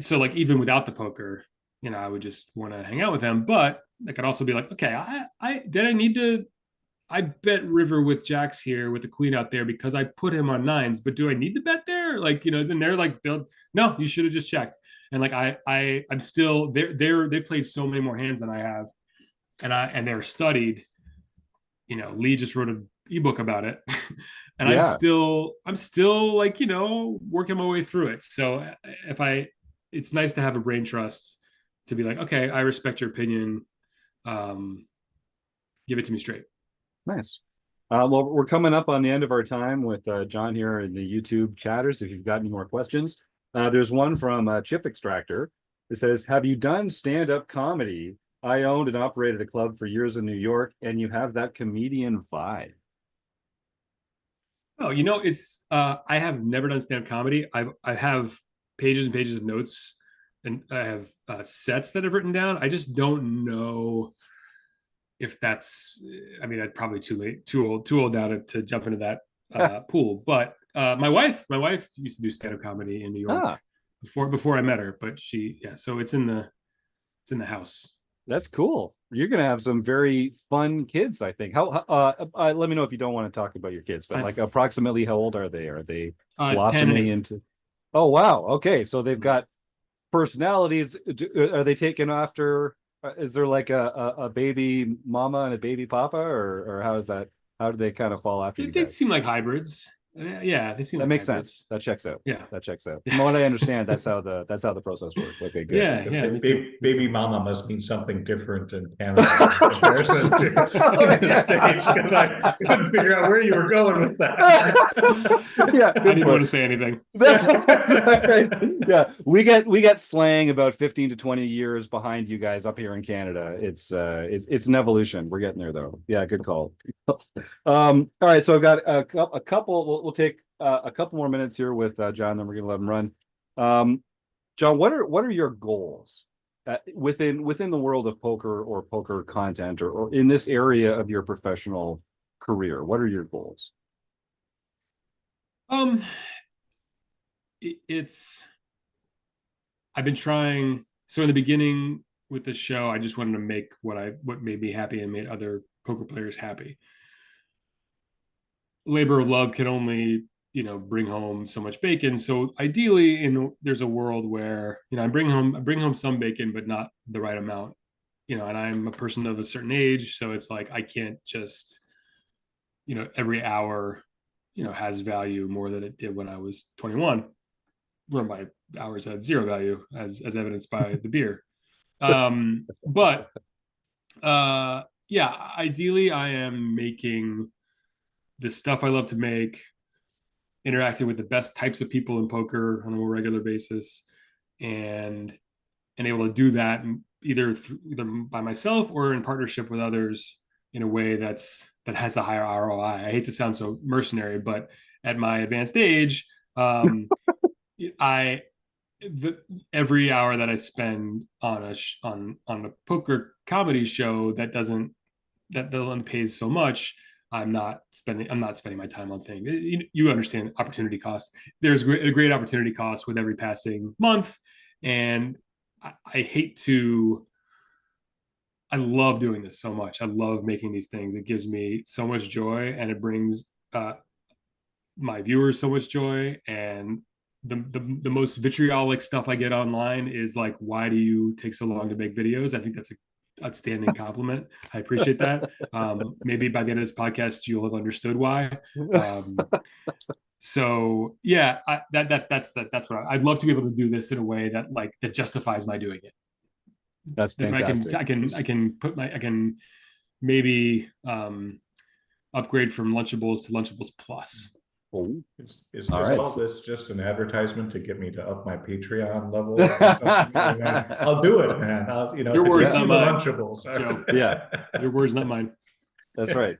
so like even without the poker, I would just want to hang out with them. But I could also be like, okay, I need to. I bet river with jacks here with the queen out there because I put him on nines. But do I need to bet there? Like then they're like, no, you should have just checked. And like I'm still they played so many more hands than I have, and they're studied. Lee just wrote ebook about it, and Yeah. I'm still like, working my way through it. So it's nice to have a brain trust to be like, okay, I respect your opinion. Give it to me straight. Nice. Well, we're coming up on the end of our time with John here in the YouTube chatters. If you've got any more questions, there's one from Chip Extractor. It says, have you done stand-up comedy? I owned and operated a club for years in New York, and you have that comedian vibe. Oh, it's I have never done stand-up comedy. I have pages and pages of notes, and I have sets that I've written down. I just don't know if that's, I mean, I'd probably too old now to jump into that pool. But my wife used to do stand-up comedy in New York Ah, before I met her, but so it's in the house. that's cool. You're gonna have some very fun kids, I think. Let me know if you don't want to talk about your kids, but like approximately how old are they? Are they 10 blossoming into? Oh wow. Okay, so they've got personalities. Are they taken after? Is there like a baby mama and a baby papa, or how is that? How do they kind of fall after you They guys? seem like hybrids. Yeah, they seem That like makes hybrids. sense. That checks out. Yeah. That checks out. From what I understand, that's how the process works. Okay, good. Yeah, me too. Baby mama must mean something different in Canada in comparison to the States, because I couldn't figure out where you were going with that. Yeah, I didn't want to say anything. Yeah, we get slang about 15 to 20 years behind you guys up here in Canada. It's an evolution. We're getting there though. Yeah, good call. All right, so I've got a couple. We'll take a couple more minutes here with John, then we're gonna let him run. John, what are your goals within the world of poker or poker content, or in this area of your professional career? What are your goals? It's I've been trying. So in the beginning with the show, I just wanted to make what made me happy and made other poker players happy. Labor of love can only bring home so much bacon. So ideally, there's a world where I bring home some bacon, but not the right amount. And I'm a person of a certain age, so it's like I can't just every hour has value more than it did when I was 21, where my hours had zero value, as evidenced by the beer. But yeah, ideally, I am making the stuff I love to make, interacting with the best types of people in poker on a more regular basis, and able to do that either by myself or in partnership with others in a way that has a higher ROI. I hate to sound so mercenary, but at my advanced age, every hour that I spend on a poker comedy show that the one pays so much, I'm not spending my time on things. You understand opportunity cost. There's a great opportunity cost with every passing month, and I love doing this so much. I love making these things. It gives me so much joy, and it brings my viewers so much joy. And the most vitriolic stuff I get online is like, why do you take so long to make videos? I think that's an outstanding compliment. I appreciate that. Maybe by the end of this podcast, you'll have understood why. So yeah, that's what I'd love to be able to do this in a way that justifies my doing it. That's fantastic. I can maybe upgrade from Lunchables to Lunchables Plus. Oh. Is All right. all this just an advertisement to get me to up my Patreon level? I'll do it, man. Your words, not mine. Lunchables. Joe. Yeah, your words, not mine. that's right.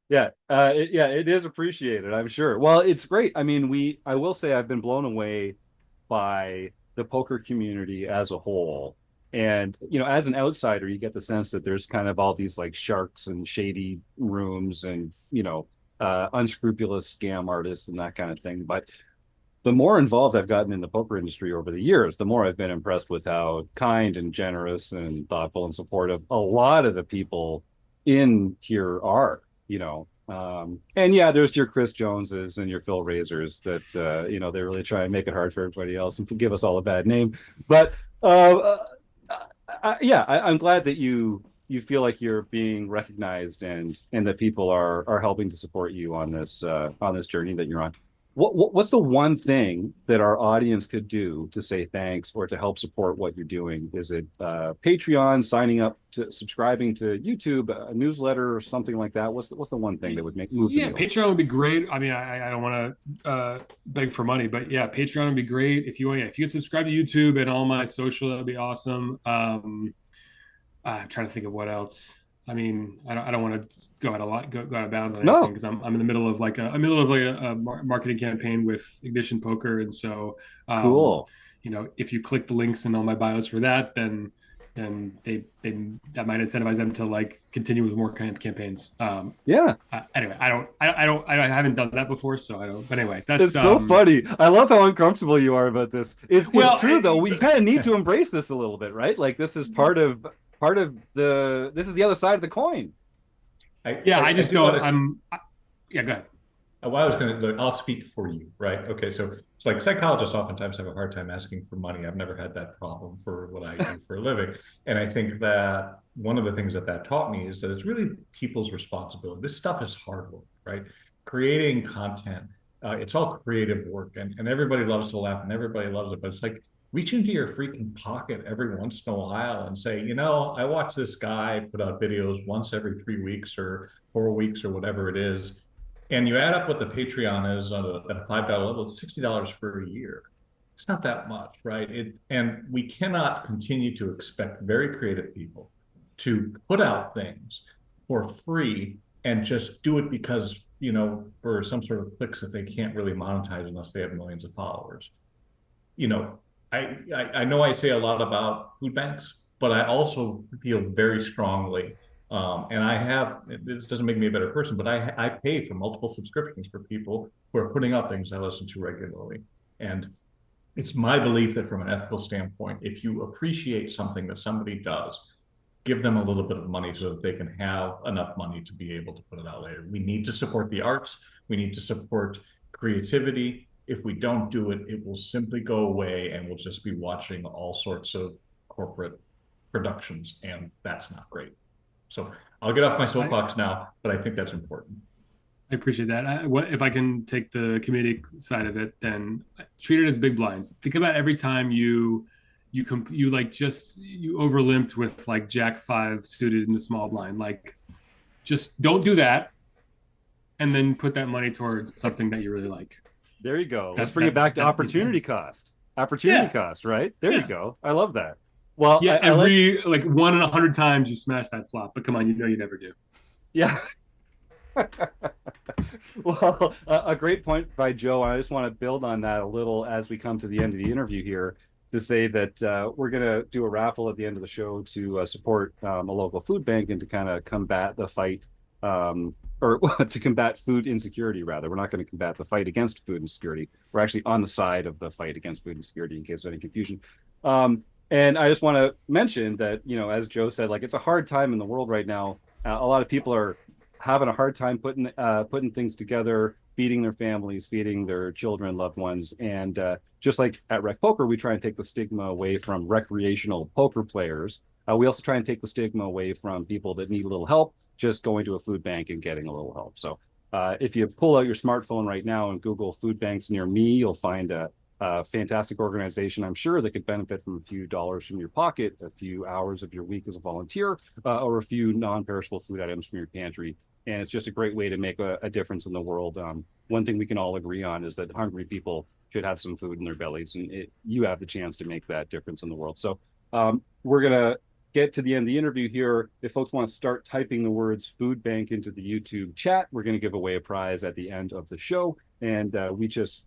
Yeah, it is appreciated, I'm sure. Well, it's great. I mean, I will say I've been blown away by the poker community as a whole. And, as an outsider, you get the sense that there's kind of all these like sharks and shady rooms and, unscrupulous scam artists and that kind of thing. But the more involved I've gotten in the poker industry over the years, the more I've been impressed with how kind and generous and thoughtful and supportive a lot of the people in here are, and yeah, there's your Chris Joneses and your Phil Razors that, they really try and make it hard for everybody else and give us all a bad name. But yeah, I'm glad that you you feel like you're being recognized and that people are helping to support you on this journey that you're on. What's the one thing that our audience could do to say thanks or to help support what you're doing? Is it Patreon, signing up to subscribing to YouTube, a newsletter, or something like that? What's the one thing that would move the Yeah, needle? Patreon would be great. I mean, I don't want to beg for money, but yeah, Patreon would be great. If you want, if you could subscribe to YouTube and all my social, that would be awesome. I'm trying to think of what else. I mean, I don't want to go out of bounds on anything No, because I'm in the middle of a marketing campaign with Ignition Poker, and so cool. if you click the links in all my bios for that, then they that might incentivize them to like continue with more kind of campaigns. Yeah. Anyway, I haven't done that before, so I don't. But anyway, that's It's so funny. I love how uncomfortable you are about this. It's true though. We kind of need to embrace this a little bit, right? Like this is part of this is the other side of the coin. I just don't. Yeah, go ahead. Well, I was going to, I'll speak for you, right? Okay, so it's like psychologists oftentimes have a hard time asking for money. I've never had that problem for what I do for a living. And I think that one of the things that taught me is that it's really people's responsibility. This stuff is hard work, right? Creating content, it's all creative work, and everybody loves to laugh and everybody loves it, but it's like reach into your freaking pocket every once in a while and say, I watch this guy put out videos once every 3 weeks or 4 weeks or whatever it is. And you add up what the Patreon is at a $5 level, it's $60 for a year. It's not that much, right? And we cannot continue to expect very creative people to put out things for free and just do it because, for some sort of clicks that they can't really monetize unless they have millions of followers. I know I say a lot about food banks, but I also feel very strongly and this doesn't make me a better person, but I pay for multiple subscriptions for people who are putting up things I listen to regularly. And it's my belief that from an ethical standpoint, if you appreciate something that somebody does, give them a little bit of money so that they can have enough money to be able to put it out later. We need to support the arts. We need to support creativity. If we don't do it, it will simply go away and we'll just be watching all sorts of corporate productions, and that's not great. So I'll get off my soapbox now, but I think that's important. I appreciate that. If I can take the comedic side of it, then treat it as big blinds. Think about every time you overlimped with like Jack 5 suited in the small blind. Like, just don't do that, and then put that money towards something that you really like. There you go. Let's bring it back to opportunity cost. Opportunity cost, right? There you go. I love that. Well, yeah, every 1 in 100 times you smash that flop, but come on, you never do. Yeah. Well, a great point by Joe. I just want to build on that a little as we come to the end of the interview here to say that we're going to do a raffle at the end of the show to support a local food bank and to kind of combat the fight or to combat food insecurity, rather. We're not going to combat the fight against food insecurity. We're actually on the side of the fight against food insecurity, in case there's any confusion. And I just want to mention that, as Joe said, like, it's a hard time in the world right now. A lot of people are having a hard time putting things together, feeding their families, feeding their children, loved ones. And just like at RecPoker, we try and take the stigma away from recreational poker players. We also try and take the stigma away from people that need a little help, just going to a food bank and getting a little help. So if you pull out your smartphone right now and Google food banks near me, you'll find a fantastic organization, I'm sure, that could benefit from a few dollars from your pocket, a few hours of your week as a volunteer, or a few non-perishable food items from your pantry. And it's just a great way to make a difference in the world. One thing we can all agree on is that hungry people should have some food in their bellies, and you have the chance to make that difference in the world. So we're going to get to the end of the interview here. If folks want to start typing the words food bank into the YouTube chat, we're going to give away a prize at the end of the show. And we just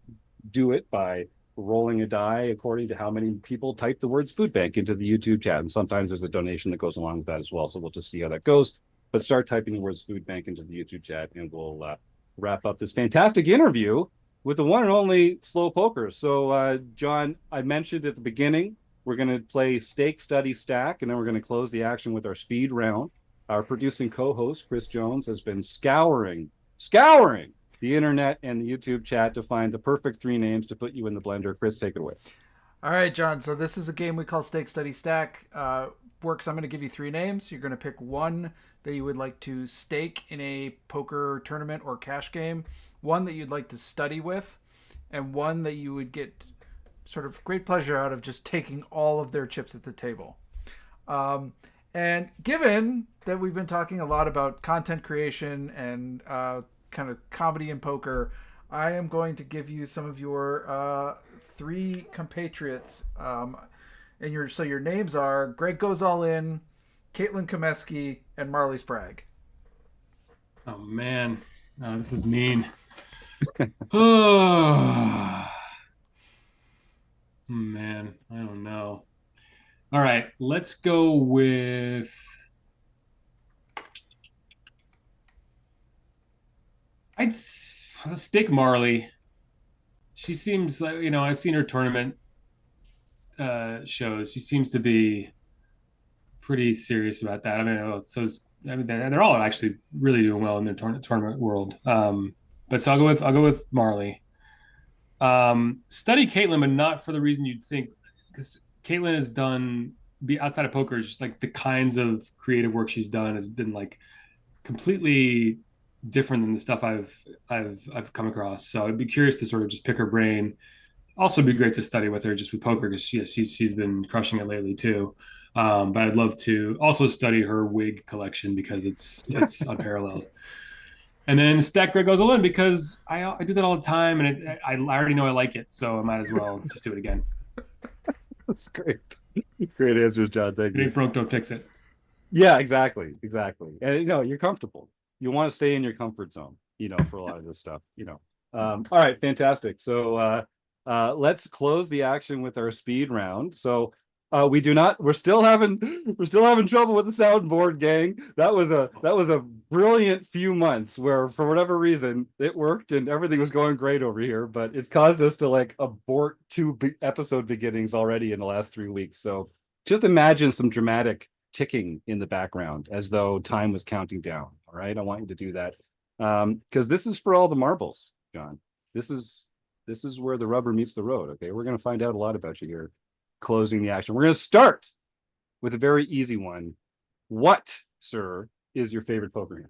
do it by rolling a die according to how many people type the words food bank into the YouTube chat. And sometimes there's a donation that goes along with that as well. So we'll just see how that goes. But start typing the words food bank into the YouTube chat, and we'll wrap up this fantastic interview with the one and only Slow Poker. So, John, I mentioned at the beginning, we're going to play Stake, Study, Stack, and then we're going to close the action with our speed round. Our producing co-host, Chris Jones, has been scouring the internet and the YouTube chat to find the perfect 3 names to put you in the blender. Chris, take it away. All right, John. So this is a game we call Stake Study Stack. Works. I'm going to give you 3 names. You're going to pick one that you would like to stake in a poker tournament or cash game, one that you'd like to study with, and one that you would get sort of great pleasure out of just taking all of their chips at the table. And given that we've been talking a lot about content creation and kind of comedy in poker, I am going to give you some of your 3 compatriots. And your names are Greg Goes All In, Caitlin Komeski, and Marley Sprague. Oh man, this is mean. Oh man, I don't know. All right, let's go with. Let's stick Marley. She seems like, I've seen her tournament shows. She seems to be pretty serious about that. I mean, they're all actually really doing well in their tournament world. But so I'll go with Marley. Study Caitlin, but not for the reason you'd think, because Caitlin has done outside of poker, just like the kinds of creative work she's done has been like completely different than the stuff I've come across. So I'd be curious to sort of just pick her brain. Also, be great to study with her just with poker because she's been crushing it lately too. But I'd love to also study her wig collection because it's unparalleled. And then stack Greg Goes All In because I do that all the time, and I already know I like it, so I might as well just do it again. That's great. Great answers, John. Thank If it you. ain't broke, don't fix it. Yeah, exactly. And you're comfortable. You want to stay in your comfort zone, for a lot of this stuff, All right, fantastic. So let's close the action with our speed round. So we're still having trouble with the soundboard, gang. That was a brilliant few months where for whatever reason it worked and everything was going great over here, but it's caused us to like abort 2 episode beginnings already in the last 3 weeks. So just imagine some dramatic ticking in the background as though time was counting down. All right, I want you to do that because this is for all the marbles, John. This is where the rubber meets the road. Okay, we're going to find out a lot about you here. Closing the action. We're going to start with a very easy one. What, sir, is your favorite poker hand?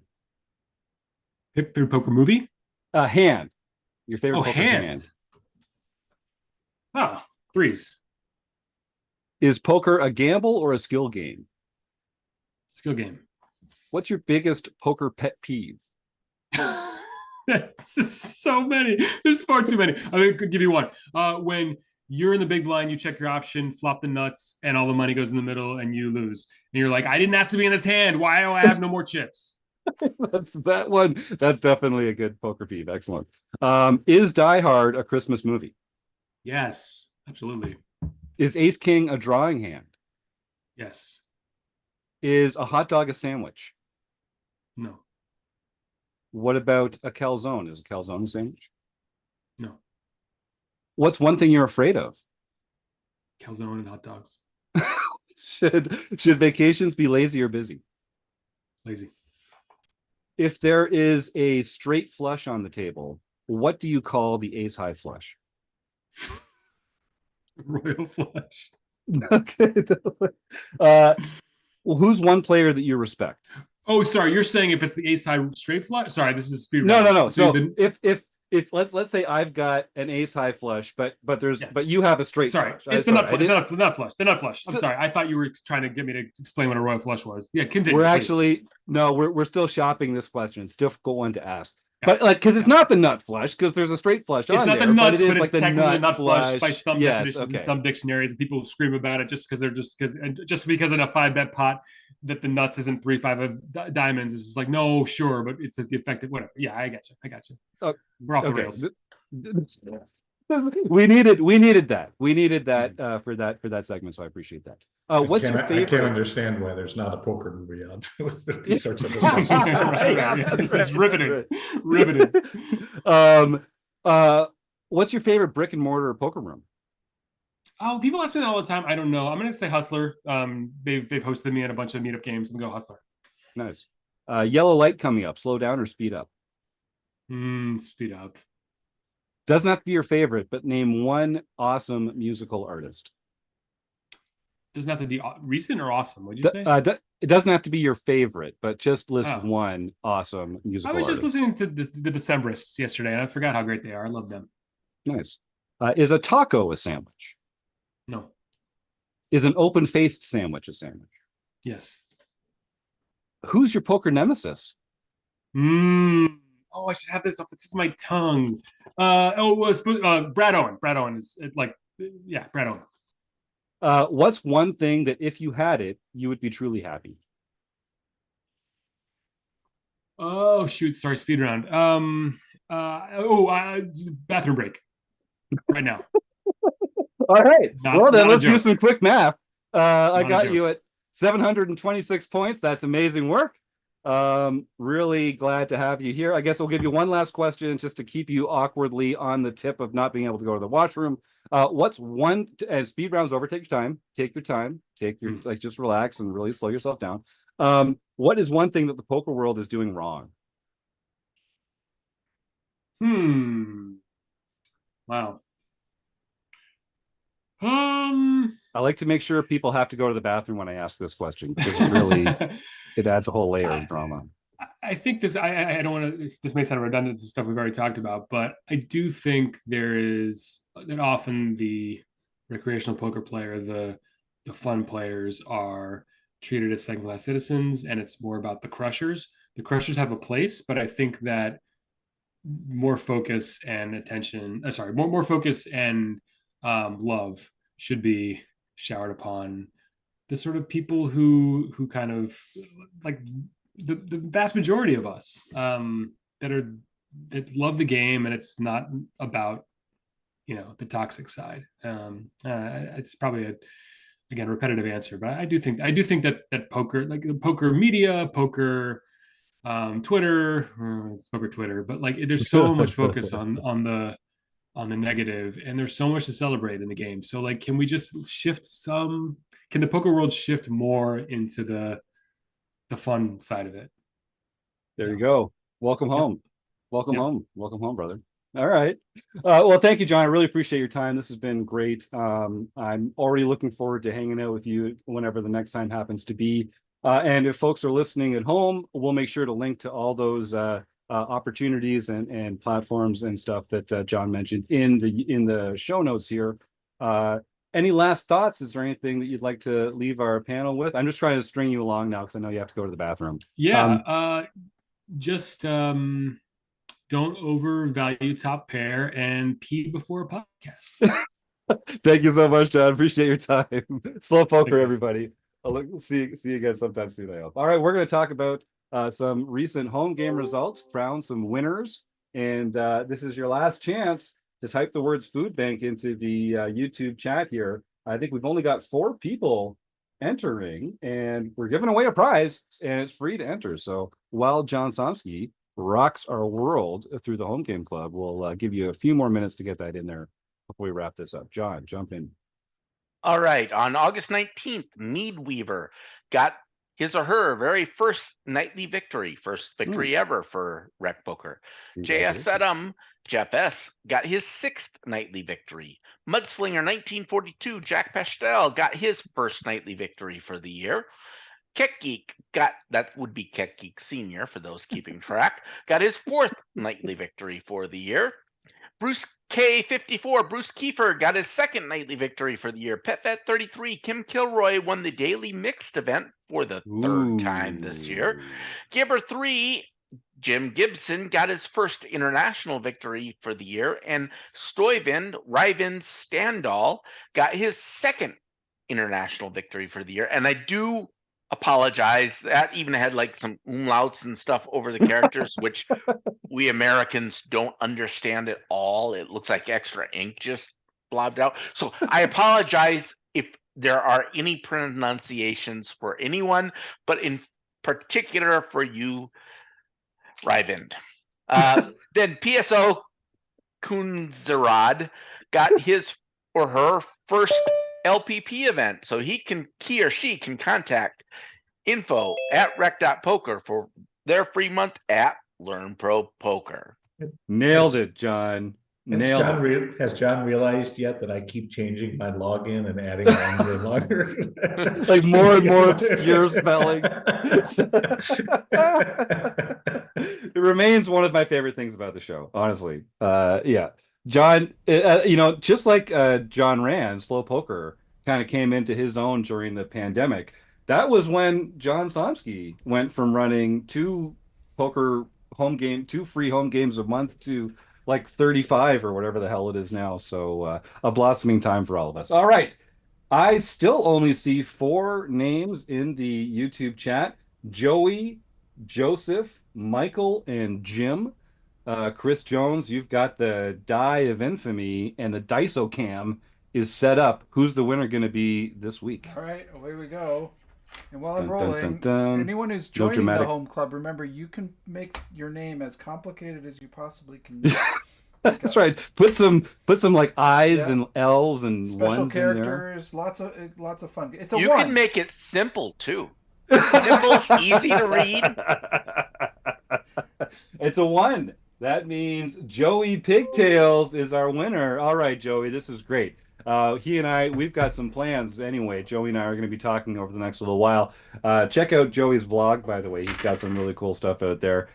Favorite poker movie? Hand. Your favorite poker hand. hand. Oh, threes. Is poker a gamble or a skill game? Skill game. What's your biggest poker pet peeve? So many. There's far too many. I could give you one. When you're in the big blind, you check your option, flop the nuts, and all the money goes in the middle, and you lose. And you're like, I didn't ask to be in this hand. Why do I have no more chips? That's that one. That's definitely a good poker peeve. Excellent. Is Die Hard a Christmas movie? Yes, absolutely. Is Ace King a drawing hand? Yes. Is a hot dog a sandwich? No. What about a calzone? Is a calzone a sandwich? No. What's one thing you're afraid of? Calzone and hot dogs. Should vacations be lazy or busy? Lazy. If there is a straight flush on the table, what do you call the ace high flush? Royal flush. Okay. Well, who's one player that you respect? Oh, sorry. You're saying if it's the ace high straight flush? Sorry, this is speed. No. So been... if let's say I've got an ace high flush, but you have a straight flush. It's the nut flush. The nut flush. I'm sorry. I thought you were trying to get me to explain what a royal flush was. Yeah, continue. We're still shopping this question. It's a difficult one to ask. Yeah. But because it's not the nut flush, because there's a straight flush. It's not there, the nuts, but it's it's like technically the nut flush by some definitions okay. in some dictionaries, and people scream about it just because in a 5-bet pot that the nuts isn't 3-5 of diamonds. It's just like, no, sure, but it's the effective whatever. Yeah, I got you. We're off the rails. We needed that. We needed that for that segment, so I appreciate that. What's your favorite? I can't understand why there's not a poker movie on with these sorts of This is riveting. What's your favorite brick and mortar poker room? Oh, people ask me that all the time. I don't know. I'm gonna say Hustler. They've hosted me in a bunch of meetup games. I'm gonna go Hustler. Nice. Yellow light coming up. Slow down or speed up? Speed up. Doesn't have to be your favorite, but name one awesome musical artist. Doesn't have to be recent or awesome. What'd you say? It doesn't have to be your favorite, but just list Oh. one awesome I musical was just artist. listening to the Decemberists yesterday, and I forgot how great they are. I love them. Nice. Is a taco a sandwich? No. Is an open-faced sandwich a sandwich? Yes. Who's your poker nemesis? Oh, I should have this off the tip of my tongue. Brad Owen. Brad Owen is Brad Owen. What's one thing that if you had it, you would be truly happy? Oh shoot! Sorry, speed round. Bathroom break right now. All right. Well, then not a let's do joke. some quick math. I Not a got joke. you at 726 points. That's amazing work. Really glad to have you here. I guess we'll give you one last question just to keep you awkwardly on the tip of not being able to go to the washroom. What's one, and speed round's over, take your time, like, just relax and really slow yourself down. What is one thing that the poker world is doing wrong? Wow. I like to make sure people have to go to the bathroom when I ask this question, because it really it adds a whole layer of drama. I think this. I don't want to. This may sound redundant to stuff we've already talked about, but I do think there is that often the recreational poker player, the fun players, are treated as second-class citizens, and it's more about the crushers. The crushers have a place, but I think that more focus and attention. More focus and love should be showered upon the sort of people who kind of like the vast majority of us that love the game, and it's not about the toxic side. It's probably again repetitive answer, but I do think that poker, like the poker media, poker Twitter, it's poker Twitter, but like there's so much focus on the negative, and there's so much to celebrate in the game. So like, can we just shift some? Can the poker world shift more into the fun side of it? There you go. Welcome home. Welcome Yep. home. Welcome home, brother. All right. Well, thank you, John. I really appreciate your time. This has been great. I'm already looking forward to hanging out with you whenever the next time happens to be. And if folks are listening at home, we'll make sure to link to all those opportunities and platforms and stuff that John mentioned in the show notes here. Any last thoughts? Is there anything that you'd like to leave our panel with? I'm just trying to string you along now because I know you have to go to the bathroom. Yeah. Just don't overvalue top pair and pee before a podcast. Thank you so much, John. Appreciate your time. Slow poker, Thanks, everybody. I'll see you guys sometime soon, I hope. All right, we're going to talk about some recent home game results, crown some winners, and this is your last chance to type the words food bank into the YouTube chat here. I think we've only got 4 people entering, and we're giving away a prize, and it's free to enter. So while John Somsky rocks our world through the home game club, we'll give you a few more minutes to get that in there before we wrap this up. John, jump in. All right. On August 19th, Mead Weaver got his or her very first nightly victory, first victory ever for RecPoker. J.S. Sedum, Jeff S., got his 6th nightly victory. Mudslinger 1942, Jack Pastel, got his first nightly victory for the year. Keck Geek that would be Keck Geek Senior for those keeping track, got his 4th nightly victory for the year. Bruce K54, Bruce Kiefer got his 2nd nightly victory for the year. PetVet 33, Kim Kilroy won the daily mixed event for the 3rd time this year. Gibber 3, Jim Gibson got his first international victory for the year, and Stuyvend Ryvind Standall got his 2nd international victory for the year. And I do apologize, that even had like some umlauts and stuff over the characters, which we Americans don't understand at all. It looks like extra ink just blobbed out. So I apologize if there are any pronunciations for anyone, but in particular for you, Ryvind. Then PSO Kunzerad got his or her first LPP event. So he or she can contact info@rec.poker for their free month at Learn Pro Poker. Nailed it, John. Nailed it. Has John realized yet that I keep changing my login and adding longer and longer? Like more and more obscure spellings. It remains one of my favorite things about the show, honestly. Yeah. John, just like John Rand, Slow Poker, kind of came into his own during the pandemic. That was when John Somsky went from running two free home games a month to like 35 or whatever the hell it is now. So a blossoming time for all of us. All right. I still only see 4 names in the YouTube chat: Joey, Joseph, Michael, and Jim. Chris Jones, you've got the Die of Infamy, and the Dicocam is set up. Who's the winner going to be this week? All right, away we go. And while I'm Dun, dun, rolling, dun, dun. anyone who's No joining the dramatic. home club, remember you can make your name as complicated as you possibly can. That's right. Put some like I's Yeah. and L's and Special ones in there. characters, lots of fun. It's a You one. can make it simple too. Simple, easy to read. It's a 1. That means Joey Pigtails is our winner. All right, Joey, this is great. He and I, we've got some plans anyway. Joey and I are going to be talking over the next little while. Check out Joey's blog, by the way. He's got some really cool stuff out there,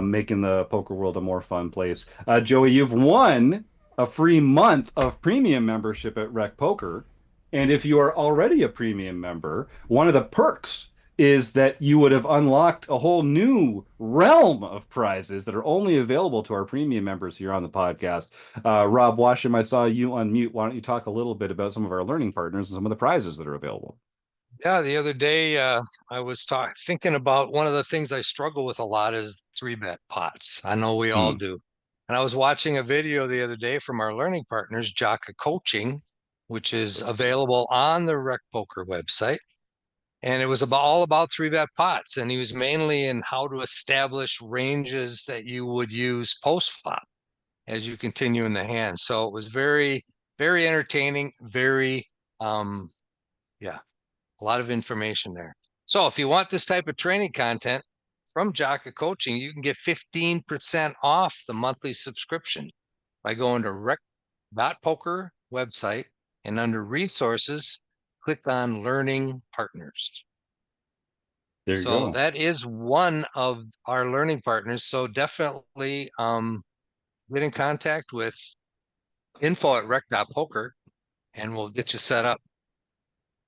making the poker world a more fun place. Joey, you've won a free month of premium membership at RecPoker. And if you are already a premium member, one of the perks is that you would have unlocked a whole new realm of prizes that are only available to our premium members here on the podcast. Rob Washam, I saw you unmute. Why don't you talk a little bit about some of our learning partners and some of the prizes that are available? Yeah, the other day I was thinking about one of the things I struggle with a lot is 3-bet pots. I know we all do. And I was watching a video the other day from our learning partners, Jaka Coaching, which is available on the RecPoker website. And it was all about 3-bet pots. And he was mainly in how to establish ranges that you would use post-flop as you continue in the hand. So it was very, very entertaining, very, a lot of information there. So if you want this type of training content from Jaka Coaching, you can get 15% off the monthly subscription by going to rec.poker website and under resources, click on learning partners. There you So go. that is one of our learning partners. So definitely get in contact with info@rec.poker and we'll get you set up.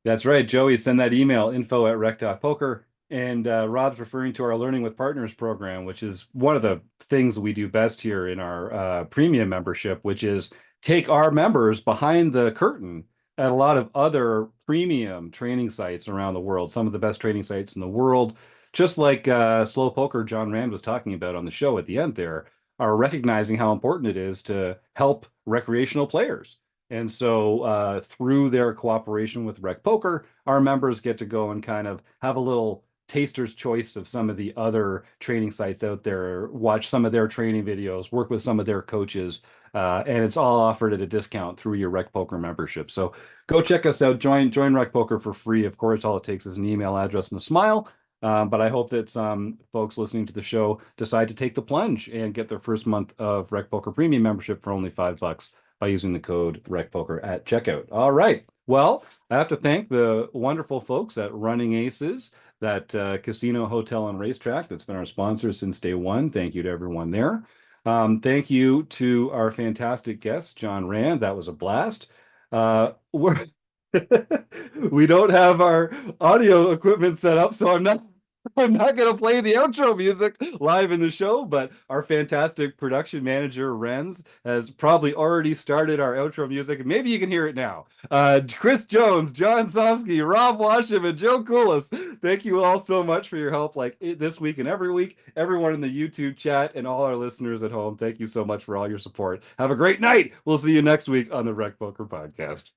That's right, Joey. Send that email, info@rec.poker. And Rob's referring to our Learning with Partners program, which is one of the things we do best here in our premium membership, which is take our members behind the curtain at a lot of other premium training sites around the world, some of the best training sites in the world, just like Slow Poker John Rand was talking about on the show at the end there, are recognizing how important it is to help recreational players. And so through their cooperation with RecPoker, our members get to go and kind of have a little taster's choice of some of the other training sites out there, watch some of their training videos, work with some of their coaches, and it's all offered at a discount through your RecPoker membership. So go check us out. Join RecPoker for free. Of course, all it takes is an email address and a smile. But I hope that some folks listening to the show decide to take the plunge and get their first month of RecPoker premium membership for only $5 by using the code RecPoker at checkout. All right. Well, I have to thank the wonderful folks at Running Aces, that casino, hotel, and racetrack that's been our sponsor since day one. Thank you to everyone there. Thank you to our fantastic guest, John Rand. That was a blast. We don't have our audio equipment set up, so I'm not going to play the outro music live in the show, but our fantastic production manager, Renz, has probably already started our outro music. Maybe you can hear it now. Chris Jones, John Somsky, Rob Washam, and Joe Coolis, thank you all so much for your help this week and every week. Everyone in the YouTube chat and all our listeners at home, thank you so much for all your support. Have a great night. We'll see you next week on the RecPoker Podcast.